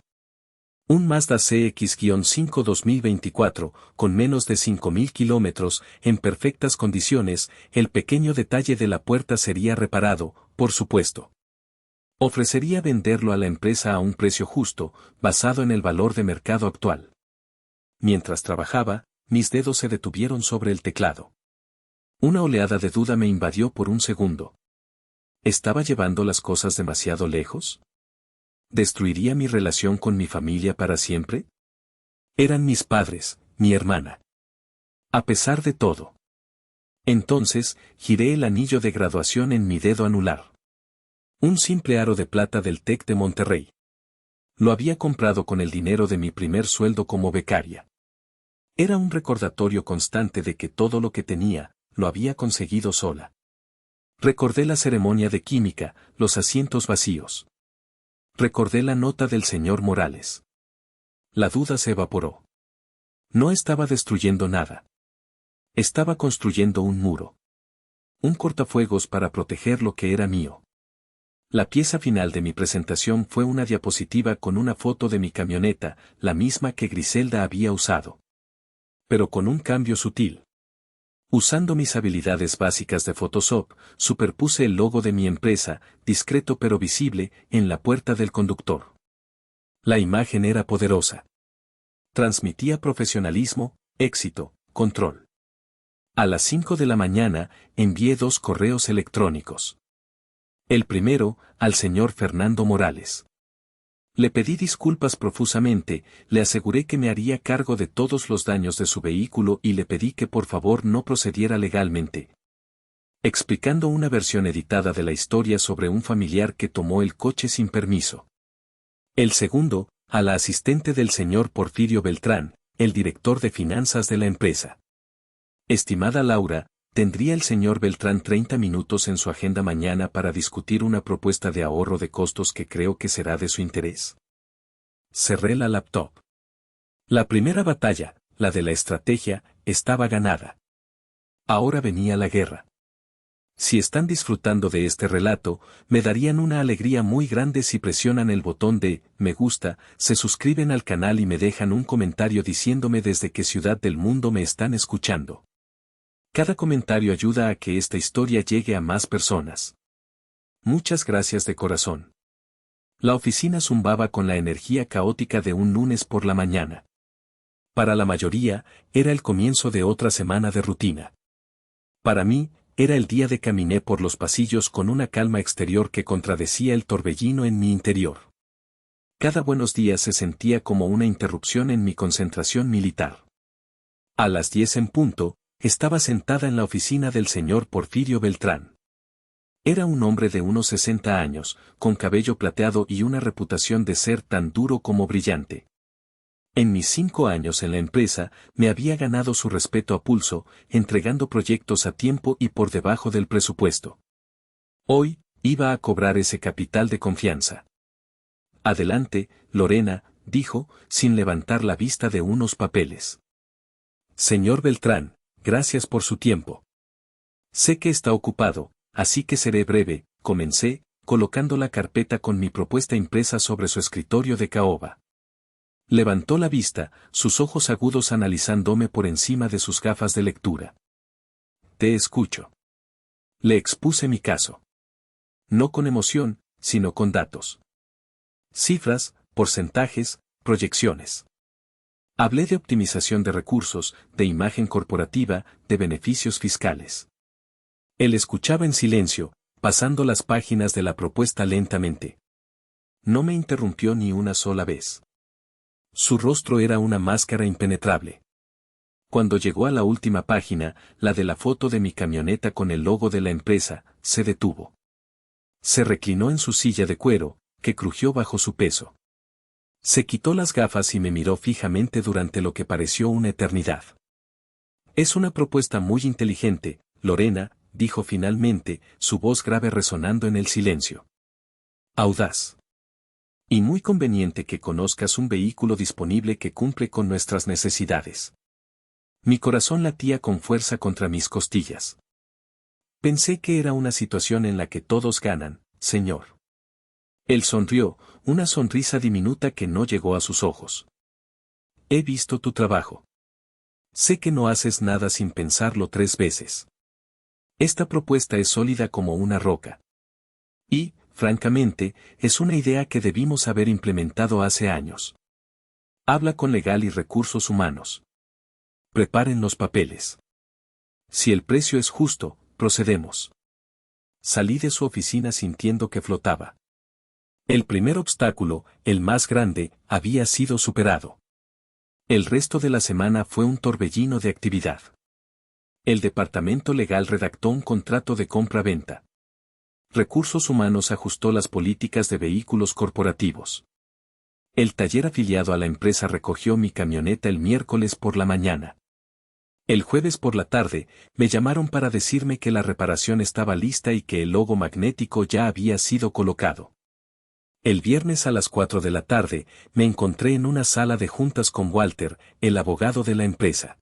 Un Mazda CX-5 2024, con menos de 5.000 kilómetros, en perfectas condiciones, el pequeño detalle de la puerta sería reparado, por supuesto. Ofrecería venderlo a la empresa a un precio justo, basado en el valor de mercado actual. Mientras trabajaba, mis dedos se detuvieron sobre el teclado. Una oleada de duda me invadió por un segundo. ¿Estaba llevando las cosas demasiado lejos? ¿Destruiría mi relación con mi familia para siempre? Eran mis padres, mi hermana. A pesar de todo. Entonces, giré el anillo de graduación en mi dedo anular. Un simple aro de plata del TEC de Monterrey. Lo había comprado con el dinero de mi primer sueldo como becaria. Era un recordatorio constante de que todo lo que tenía, lo había conseguido sola. Recordé la ceremonia de química, los asientos vacíos. Recordé la nota del señor Morales. La duda se evaporó. No estaba destruyendo nada. Estaba construyendo un muro. Un cortafuegos para proteger lo que era mío. La pieza final de mi presentación fue una diapositiva con una foto de mi camioneta, la misma que Griselda había usado. Pero con un cambio sutil. Usando mis habilidades básicas de Photoshop, superpuse el logo de mi empresa, discreto pero visible, en la puerta del conductor. La imagen era poderosa. Transmitía profesionalismo, éxito, control. A las 5 de la mañana, envié 2 correos electrónicos. El primero, al señor Fernando Morales. Le pedí disculpas profusamente, le aseguré que me haría cargo de todos los daños de su vehículo y le pedí que por favor no procediera legalmente. Explicando una versión editada de la historia sobre un familiar que tomó el coche sin permiso. El segundo, a la asistente del señor Porfirio Beltrán, el director de finanzas de la empresa. Estimada Laura, ¿tendría el señor Beltrán 30 minutos en su agenda mañana para discutir una propuesta de ahorro de costos que creo que será de su interés? Cerré la laptop. La primera batalla, la de la estrategia, estaba ganada. Ahora venía la guerra. Si están disfrutando de este relato, me darían una alegría muy grande si presionan el botón de me gusta, se suscriben al canal y me dejan un comentario diciéndome desde qué ciudad del mundo me están escuchando. Cada comentario ayuda a que esta historia llegue a más personas. Muchas gracias de corazón. La oficina zumbaba con la energía caótica de un lunes por la mañana. Para la mayoría, era el comienzo de otra semana de rutina. Para mí, era el día de caminé por los pasillos con una calma exterior que contradecía el torbellino en mi interior. Cada buenos días se sentía como una interrupción en mi concentración militar. A las 10 en punto, estaba sentada en la oficina del señor Porfirio Beltrán. Era un hombre de unos 60 años, con cabello plateado y una reputación de ser tan duro como brillante. En mis 5 años en la empresa, me había ganado su respeto a pulso, entregando proyectos a tiempo y por debajo del presupuesto. Hoy, iba a cobrar ese capital de confianza. Adelante, Lorena, dijo, sin levantar la vista de unos papeles. Señor Beltrán, gracias por su tiempo. Sé que está ocupado, así que seré breve, comencé, colocando la carpeta con mi propuesta impresa sobre su escritorio de caoba. Levantó la vista, sus ojos agudos analizándome por encima de sus gafas de lectura. Te escucho. Le expuse mi caso. No con emoción, sino con datos. Cifras, porcentajes, proyecciones. Hablé de optimización de recursos, de imagen corporativa, de beneficios fiscales. Él escuchaba en silencio, pasando las páginas de la propuesta lentamente. No me interrumpió ni una sola vez. Su rostro era una máscara impenetrable. Cuando llegó a la última página, la de la foto de mi camioneta con el logo de la empresa, se detuvo. Se reclinó en su silla de cuero, que crujió bajo su peso. Se quitó las gafas y me miró fijamente durante lo que pareció una eternidad. Es una propuesta muy inteligente, Lorena, dijo finalmente, su voz grave resonando en el silencio. Audaz. Y muy conveniente que conozcas un vehículo disponible que cumple con nuestras necesidades. Mi corazón latía con fuerza contra mis costillas. Pensé que era una situación en la que todos ganan, señor. Él sonrió, una sonrisa diminuta que no llegó a sus ojos. He visto tu trabajo. Sé que no haces nada sin pensarlo 3 veces. Esta propuesta es sólida como una roca. Y, francamente, es una idea que debimos haber implementado hace años. Habla con Legal y Recursos Humanos. Preparen los papeles. Si el precio es justo, procedemos. Salí de su oficina sintiendo que flotaba. El primer obstáculo, el más grande, había sido superado. El resto de la semana fue un torbellino de actividad. El departamento legal redactó un contrato de compra-venta. Recursos Humanos ajustó las políticas de vehículos corporativos. El taller afiliado a la empresa recogió mi camioneta el miércoles por la mañana. El jueves por la tarde, me llamaron para decirme que la reparación estaba lista y que el logo magnético ya había sido colocado. El viernes a las 4 de la tarde, me encontré en una sala de juntas con Walter, el abogado de la empresa.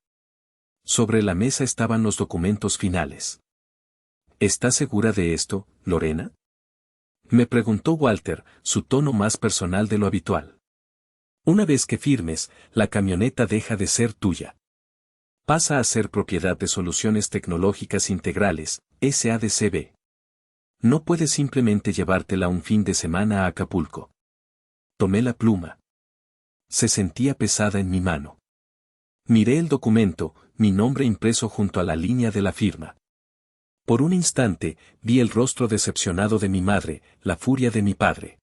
Sobre la mesa estaban los documentos finales. ¿Estás segura de esto, Lorena? Me preguntó Walter, su tono más personal de lo habitual. Una vez que firmes, la camioneta deja de ser tuya. Pasa a ser propiedad de Soluciones Tecnológicas Integrales, SADCB. No puedes simplemente llevártela un fin de semana a Acapulco. Tomé la pluma. Se sentía pesada en mi mano. Miré el documento, mi nombre impreso junto a la línea de la firma. Por un instante, vi el rostro decepcionado de mi madre, la furia de mi padre.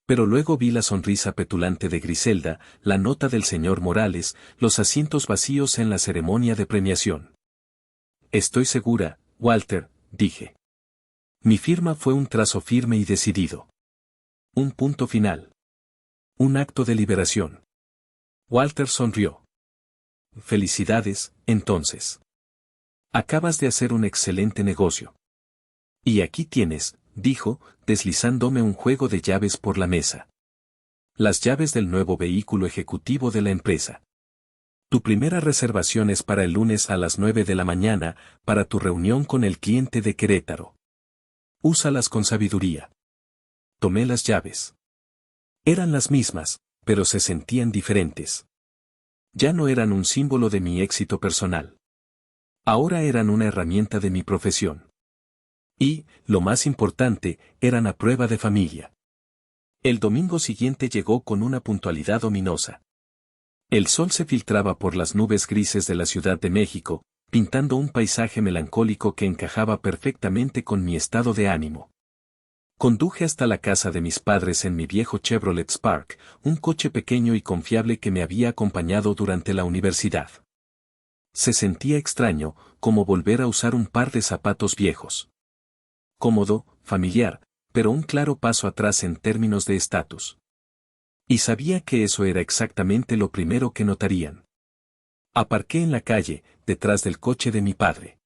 Pero luego vi la sonrisa petulante de Griselda, la nota del señor Morales, los asientos vacíos en la ceremonia de premiación. Estoy segura, Walter, dije. Mi firma fue un trazo firme y decidido. Un punto final. Un acto de liberación. Walter sonrió. Felicidades, entonces. Acabas de hacer un excelente negocio. Y aquí tienes, dijo, deslizándome un juego de llaves por la mesa. Las llaves del nuevo vehículo ejecutivo de la empresa. Tu primera reservación es para el lunes a las 9 de la mañana, para tu reunión con el cliente de Querétaro. Úsalas con sabiduría. Tomé las llaves. Eran las mismas, pero se sentían diferentes. Ya no eran un símbolo de mi éxito personal. Ahora eran una herramienta de mi profesión. Y, lo más importante, eran a prueba de familia. El domingo siguiente llegó con una puntualidad ominosa. El sol se filtraba por las nubes grises de la Ciudad de México, pintando un paisaje melancólico que encajaba perfectamente con mi estado de ánimo. Conduje hasta la casa de mis padres en mi viejo Chevrolet Spark, un coche pequeño y confiable que me había acompañado durante la universidad. Se sentía extraño, como volver a usar un par de zapatos viejos. Cómodo, familiar, pero un claro paso atrás en términos de estatus. Y sabía que eso era exactamente lo primero que notarían. Aparqué en la calle, detrás del coche de mi padre.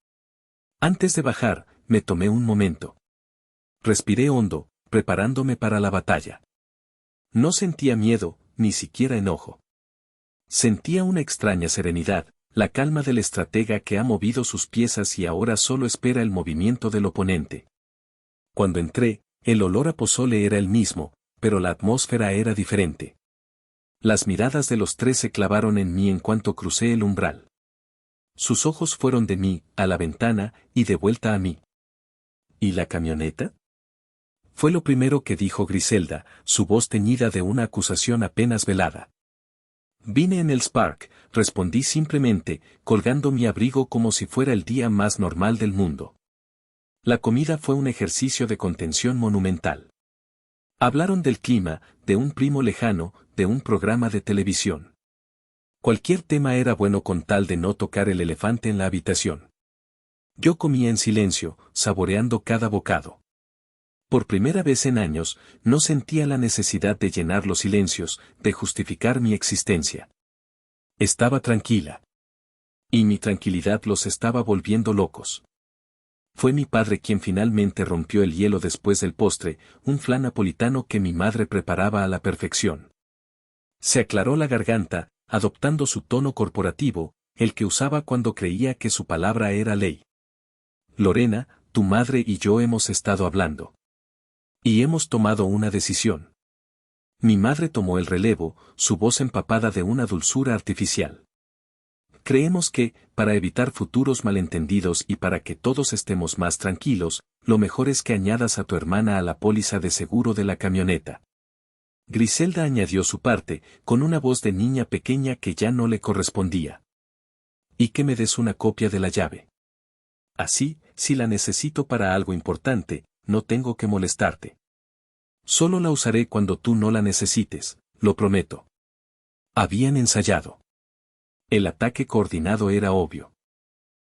Antes de bajar, me tomé un momento. Respiré hondo, preparándome para la batalla. No sentía miedo, ni siquiera enojo. Sentía una extraña serenidad, la calma del estratega que ha movido sus piezas y ahora solo espera el movimiento del oponente. Cuando entré, el olor a pozole era el mismo, pero la atmósfera era diferente. Las miradas de los tres se clavaron en mí en cuanto crucé el umbral. Sus ojos fueron de mí, a la ventana, y de vuelta a mí. ¿Y la camioneta? Fue lo primero que dijo Griselda, su voz teñida de una acusación apenas velada. Vine en el Spark, respondí simplemente, colgando mi abrigo como si fuera el día más normal del mundo. La comida fue un ejercicio de contención monumental. Hablaron del clima, de un primo lejano, de un programa de televisión. Cualquier tema era bueno con tal de no tocar el elefante en la habitación. Yo comía en silencio, saboreando cada bocado. Por primera vez en años, no sentía la necesidad de llenar los silencios, de justificar mi existencia. Estaba tranquila. Y mi tranquilidad los estaba volviendo locos. Fue mi padre quien finalmente rompió el hielo después del postre, un flan napolitano que mi madre preparaba a la perfección. Se aclaró la garganta, adoptando su tono corporativo, el que usaba cuando creía que su palabra era ley. Lorena, tu madre y yo hemos estado hablando. Y hemos tomado una decisión. Mi madre tomó el relevo, su voz empapada de una dulzura artificial. Creemos que, para evitar futuros malentendidos y para que todos estemos más tranquilos, lo mejor es que añadas a tu hermana a la póliza de seguro de la camioneta. Griselda añadió su parte, con una voz de niña pequeña que ya no le correspondía. Y que me des una copia de la llave. Así, si la necesito para algo importante, no tengo que molestarte. Solo la usaré cuando tú no la necesites, lo prometo. Habían ensayado. El ataque coordinado era obvio.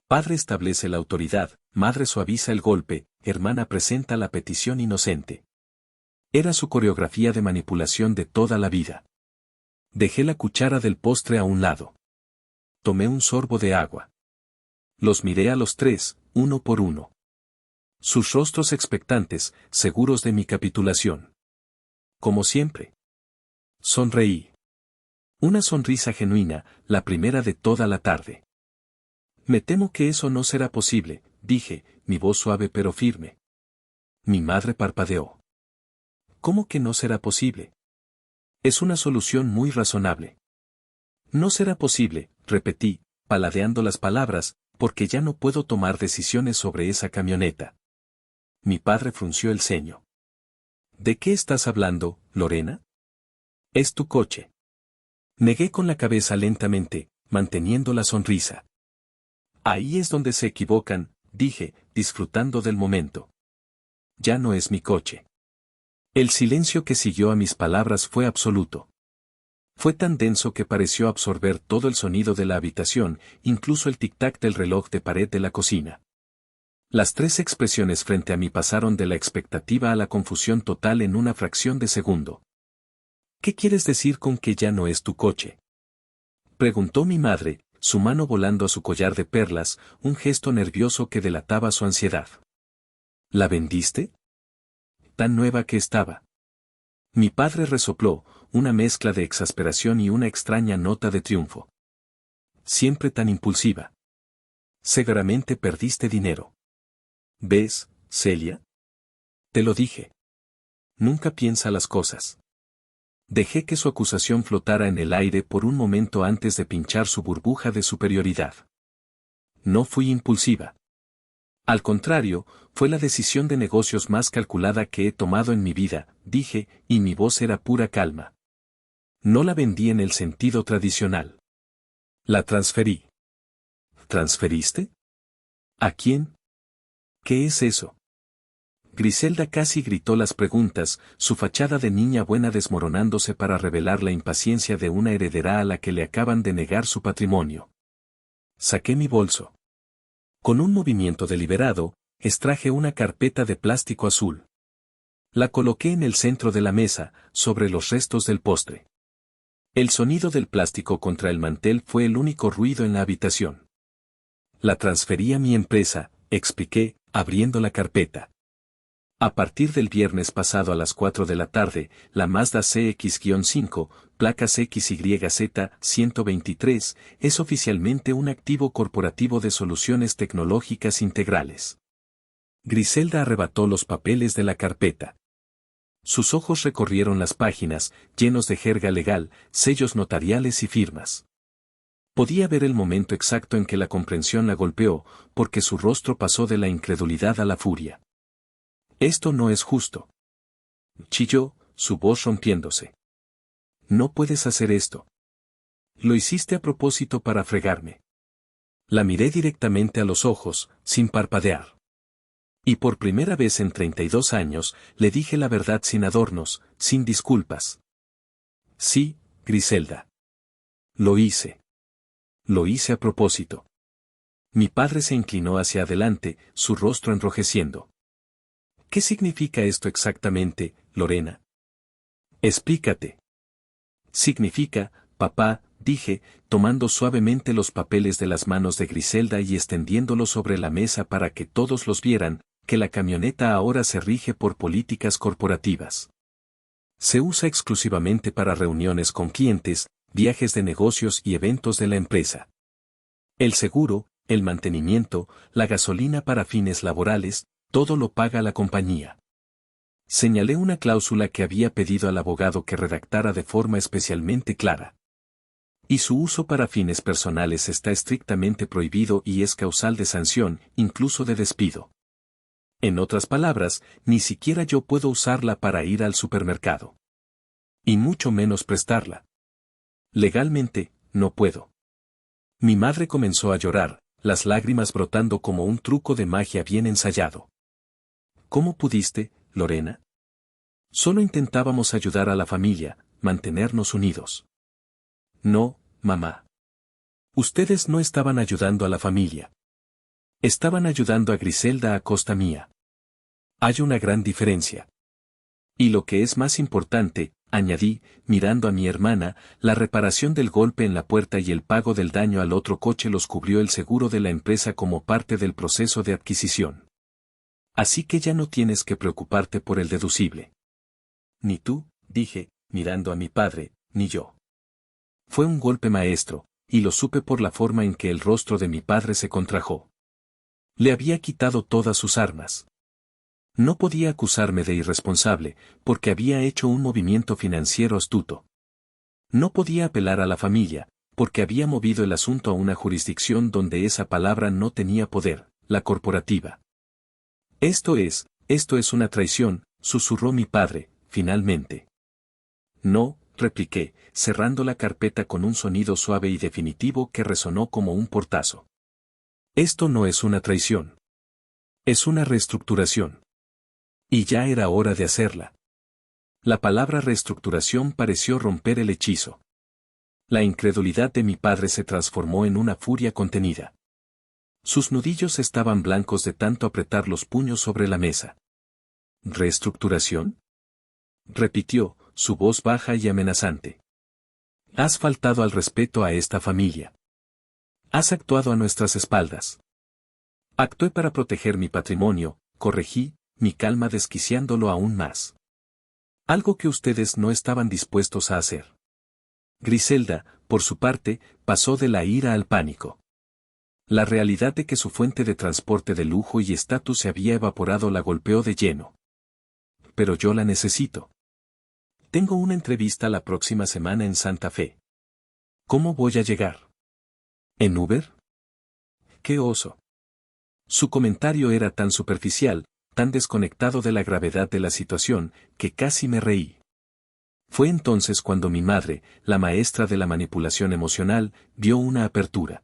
Padre establece la autoridad, madre suaviza el golpe, hermana presenta la petición inocente. Era su coreografía de manipulación de toda la vida. Dejé la cuchara del postre a un lado. Tomé un sorbo de agua. Los miré a los tres, uno por uno. Sus rostros expectantes, seguros de mi capitulación. Como siempre. Sonreí. Una sonrisa genuina, la primera de toda la tarde. Me temo que eso no será posible, dije, mi voz suave pero firme. Mi madre parpadeó. ¿Cómo que no será posible? Es una solución muy razonable. No será posible, repetí, paladeando las palabras, porque ya no puedo tomar decisiones sobre esa camioneta. Mi padre frunció el ceño. ¿De qué estás hablando, Lorena? Es tu coche. Negué con la cabeza lentamente, manteniendo la sonrisa. Ahí es donde se equivocan, dije, disfrutando del momento. Ya no es mi coche. El silencio que siguió a mis palabras fue absoluto. Fue tan denso que pareció absorber todo el sonido de la habitación, incluso el tic-tac del reloj de pared de la cocina. Las tres expresiones frente a mí pasaron de la expectativa a la confusión total en una fracción de segundo. ¿Qué quieres decir con que ya no es tu coche? Preguntó mi madre, su mano volando a su collar de perlas, un gesto nervioso que delataba su ansiedad. ¿La vendiste? Tan nueva que estaba. Mi padre resopló, una mezcla de exasperación y una extraña nota de triunfo. Siempre tan impulsiva. Seguramente perdiste dinero. ¿Ves, Celia? Te lo dije. Nunca piensa las cosas. Dejé que su acusación flotara en el aire por un momento antes de pinchar su burbuja de superioridad. No fui impulsiva. Al contrario, fue la decisión de negocios más calculada que he tomado en mi vida, dije, y mi voz era pura calma. No la vendí en el sentido tradicional. La transferí. ¿Transferiste? ¿A quién? ¿Qué es eso? Griselda casi gritó las preguntas, su fachada de niña buena desmoronándose para revelar la impaciencia de una heredera a la que le acaban de negar su patrimonio. Saqué mi bolso. Con un movimiento deliberado, extraje una carpeta de plástico azul. La coloqué en el centro de la mesa, sobre los restos del postre. El sonido del plástico contra el mantel fue el único ruido en la habitación. La transferí a mi empresa, expliqué, abriendo la carpeta. A partir del viernes pasado a las 4 de la tarde, la Mazda CX-5, placas XYZ-123, es oficialmente un activo corporativo de soluciones tecnológicas integrales. Griselda arrebató los papeles de la carpeta. Sus ojos recorrieron las páginas, llenos de jerga legal, sellos notariales y firmas. Podía ver el momento exacto en que la comprensión la golpeó, porque su rostro pasó de la incredulidad a la furia. Esto no es justo. Chilló, su voz rompiéndose. No puedes hacer esto. Lo hiciste a propósito para fregarme. La miré directamente a los ojos, sin parpadear. Y por primera vez en 32 años, le dije la verdad sin adornos, sin disculpas. Sí, Griselda. Lo hice. Lo hice a propósito. Mi padre se inclinó hacia adelante, su rostro enrojeciendo. ¿Qué significa esto exactamente, Lorena? Explícate. Significa, papá, dije, tomando suavemente los papeles de las manos de Griselda y extendiéndolos sobre la mesa para que todos los vieran, que la camioneta ahora se rige por políticas corporativas. Se usa exclusivamente para reuniones con clientes, viajes de negocios y eventos de la empresa. El seguro, el mantenimiento, la gasolina para fines laborales, todo lo paga la compañía. Señalé una cláusula que había pedido al abogado que redactara de forma especialmente clara. Y su uso para fines personales está estrictamente prohibido y es causal de sanción, incluso de despido. En otras palabras, ni siquiera yo puedo usarla para ir al supermercado. Y mucho menos prestarla. Legalmente, no puedo. Mi madre comenzó a llorar, las lágrimas brotando como un truco de magia bien ensayado. ¿Cómo pudiste, Lorena? Solo intentábamos ayudar a la familia, mantenernos unidos. No, mamá. Ustedes no estaban ayudando a la familia. Estaban ayudando a Griselda a costa mía. Hay una gran diferencia. Y lo que es más importante, añadí, mirando a mi hermana, la reparación del golpe en la puerta y el pago del daño al otro coche los cubrió el seguro de la empresa como parte del proceso de adquisición. Así que ya no tienes que preocuparte por el deducible. Ni tú, dije, mirando a mi padre, ni yo. Fue un golpe maestro, y lo supe por la forma en que el rostro de mi padre se contrajo. Le había quitado todas sus armas. No podía acusarme de irresponsable, porque había hecho un movimiento financiero astuto. No podía apelar a la familia, porque había movido el asunto a una jurisdicción donde esa palabra no tenía poder, la corporativa. Esto es una traición, susurró mi padre, finalmente. No, repliqué, cerrando la carpeta con un sonido suave y definitivo que resonó como un portazo. Esto no es una traición. Es una reestructuración. Y ya era hora de hacerla. La palabra reestructuración pareció romper el hechizo. La incredulidad de mi padre se transformó en una furia contenida. Sus nudillos estaban blancos de tanto apretar los puños sobre la mesa. ¿Reestructuración? Repitió, su voz baja y amenazante. Has faltado al respeto a esta familia. Has actuado a nuestras espaldas. Actué para proteger mi patrimonio, corregí, mi calma desquiciándolo aún más. Algo que ustedes no estaban dispuestos a hacer. Griselda, por su parte, pasó de la ira al pánico. La realidad de que su fuente de transporte de lujo y estatus se había evaporado la golpeó de lleno. Pero yo la necesito. Tengo una entrevista la próxima semana en Santa Fe. ¿Cómo voy a llegar? ¿En Uber? ¡Qué oso! Su comentario era tan superficial, tan desconectado de la gravedad de la situación, que casi me reí. Fue entonces cuando mi madre, la maestra de la manipulación emocional, vio una apertura.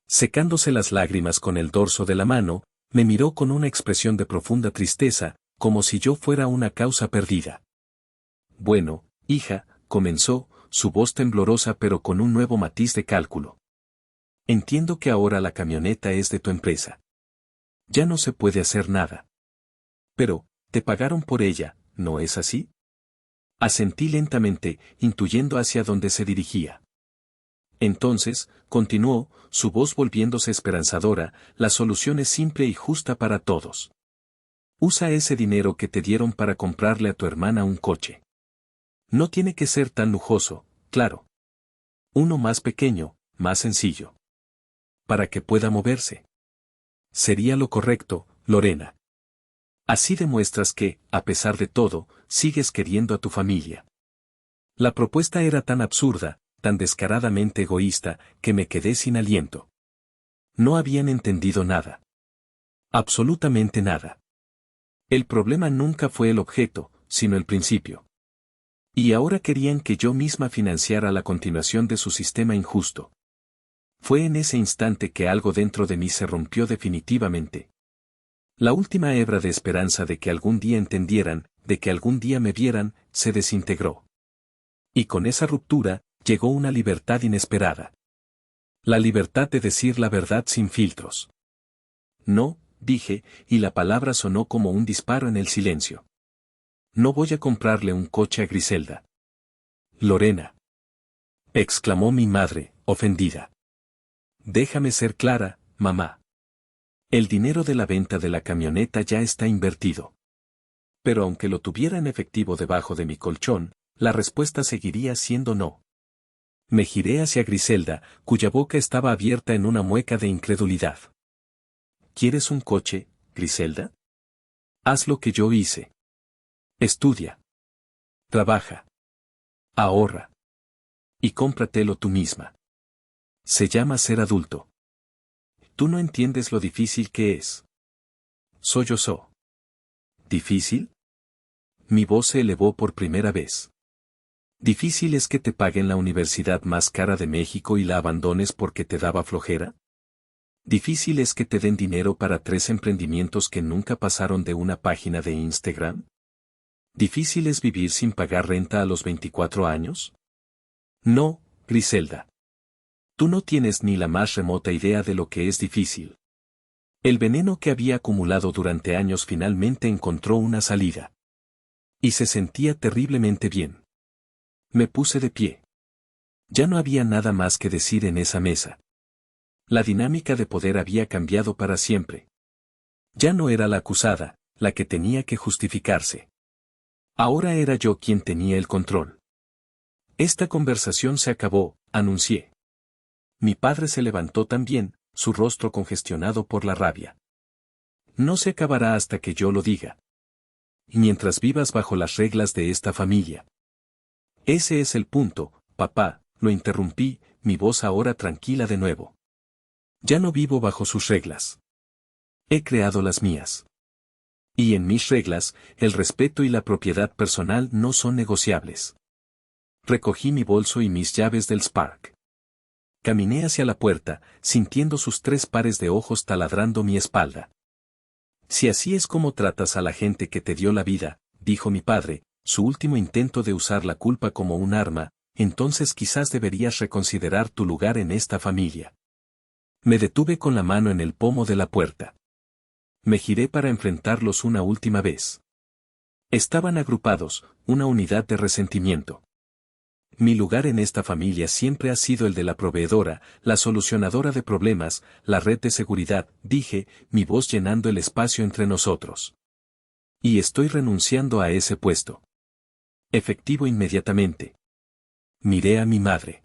Secándose las lágrimas con el dorso de la mano, me miró con una expresión de profunda tristeza, como si yo fuera una causa perdida. Bueno, hija, comenzó, su voz temblorosa pero con un nuevo matiz de cálculo. Entiendo que ahora la camioneta es de tu empresa. Ya no se puede hacer nada. Pero, te pagaron por ella, ¿no es así? Asentí lentamente, intuyendo hacia dónde se dirigía. Entonces, continuó, su voz volviéndose esperanzadora, la solución es simple y justa para todos. Usa ese dinero que te dieron para comprarle a tu hermana un coche. No tiene que ser tan lujoso, claro. Uno más pequeño, más sencillo. Para que pueda moverse. Sería lo correcto, Lorena. Así demuestras que, a pesar de todo, sigues queriendo a tu familia. La propuesta era tan absurda, tan descaradamente egoísta, que me quedé sin aliento. No habían entendido nada. Absolutamente nada. El problema nunca fue el objeto, sino el principio. Y ahora querían que yo misma financiara la continuación de su sistema injusto. Fue en ese instante que algo dentro de mí se rompió definitivamente. La última hebra de esperanza de que algún día entendieran, de que algún día me vieran, se desintegró. Y con esa ruptura, llegó una libertad inesperada. La libertad de decir la verdad sin filtros. No, dije, y la palabra sonó como un disparo en el silencio. No voy a comprarle un coche a Griselda. Lorena. Exclamó mi madre, ofendida. Déjame ser clara, mamá. El dinero de la venta de la camioneta ya está invertido. Pero aunque lo tuviera en efectivo debajo de mi colchón, la respuesta seguiría siendo no. Me giré hacia Griselda, cuya boca estaba abierta en una mueca de incredulidad. ¿Quieres un coche, Griselda? Haz lo que yo hice. Estudia. Trabaja. Ahorra. Y cómpratelo tú misma. Se llama ser adulto. Tú no entiendes lo difícil que es. Sollozó. ¿Difícil? Mi voz se elevó por primera vez. ¿Difícil es que te paguen la universidad más cara de México y la abandones porque te daba flojera? ¿Difícil es que te den dinero para 3 emprendimientos que nunca pasaron de una página de Instagram? ¿Difícil es vivir sin pagar renta a los 24 años? No, Griselda. Tú no tienes ni la más remota idea de lo que es difícil. El veneno que había acumulado durante años finalmente encontró una salida. Y se sentía terriblemente bien. Me puse de pie. Ya no había nada más que decir en esa mesa. La dinámica de poder había cambiado para siempre. Ya no era la acusada, la que tenía que justificarse. Ahora era yo quien tenía el control. Esta conversación se acabó, anuncié. Mi padre se levantó también, su rostro congestionado por la rabia. no se acabará hasta que yo lo diga. Y mientras vivas bajo las reglas de esta familia. Ese es el punto, papá, lo interrumpí, mi voz ahora tranquila de nuevo. Ya no vivo bajo sus reglas. He creado las mías. Y en mis reglas, el respeto y la propiedad personal no son negociables. Recogí mi bolso y mis llaves del Spark. Caminé hacia la puerta, sintiendo sus 3 pares de ojos taladrando mi espalda. Si así es como tratas a la gente que te dio la vida, dijo mi padre, su último intento de usar la culpa como un arma, entonces quizás deberías reconsiderar tu lugar en esta familia. Me detuve con la mano en el pomo de la puerta. Me giré para enfrentarlos una última vez. Estaban agrupados, una unidad de resentimiento. Mi lugar en esta familia siempre ha sido el de la proveedora, la solucionadora de problemas, la red de seguridad, dije, mi voz llenando el espacio entre nosotros. Y estoy renunciando a ese puesto. Efectivo inmediatamente. Miré a mi madre.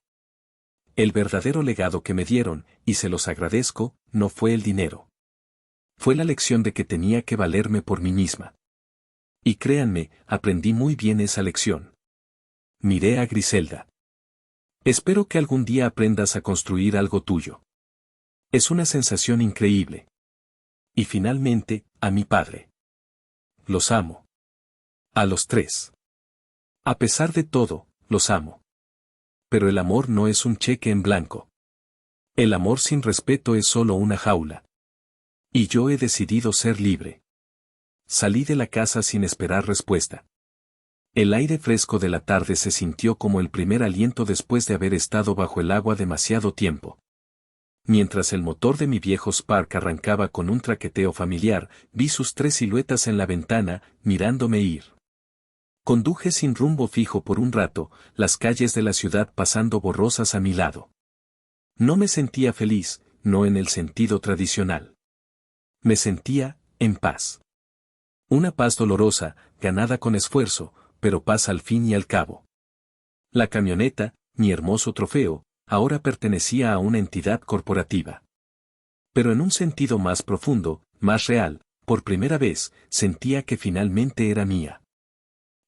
El verdadero legado que me dieron, y se los agradezco, no fue el dinero. Fue la lección de que tenía que valerme por mí misma. Y créanme, aprendí muy bien esa lección. Miré a Griselda. Espero que algún día aprendas a construir algo tuyo. Es una sensación increíble. Y finalmente, a mi padre. Los amo. A los 3. A pesar de todo, los amo. Pero el amor no es un cheque en blanco. El amor sin respeto es solo una jaula. Y yo he decidido ser libre. Salí de la casa sin esperar respuesta. El aire fresco de la tarde se sintió como el primer aliento después de haber estado bajo el agua demasiado tiempo. Mientras el motor de mi viejo Spark arrancaba con un traqueteo familiar, vi sus 3 siluetas en la ventana, mirándome ir. Conduje sin rumbo fijo por un rato, las calles de la ciudad pasando borrosas a mi lado. No me sentía feliz, no en el sentido tradicional. Me sentía, en paz. Una paz dolorosa, ganada con esfuerzo, pero paz al fin y al cabo. La camioneta, mi hermoso trofeo, ahora pertenecía a una entidad corporativa. Pero en un sentido más profundo, más real, por primera vez, sentía que finalmente era mía.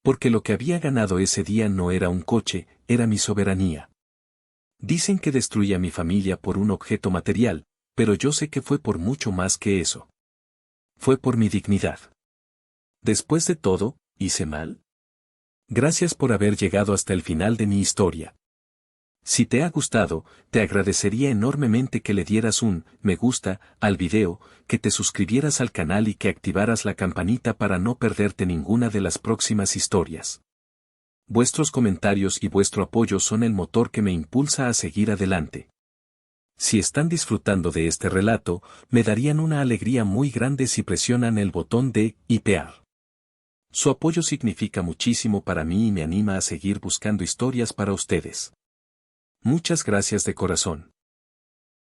Porque lo que había ganado ese día no era un coche, era mi soberanía. Dicen que destruí a mi familia por un objeto material, pero yo sé que fue por mucho más que eso. Fue por mi dignidad. Después de todo, ¿hice mal? Gracias por haber llegado hasta el final de mi historia. Si te ha gustado, te agradecería enormemente que le dieras un me gusta al video, que te suscribieras al canal y que activaras la campanita para no perderte ninguna de las próximas historias. Vuestros comentarios y vuestro apoyo son el motor que me impulsa a seguir adelante. Si están disfrutando de este relato, me darían una alegría muy grande si presionan el botón de hipear. Su apoyo significa muchísimo para mí y me anima a seguir buscando historias para ustedes. Muchas gracias de corazón.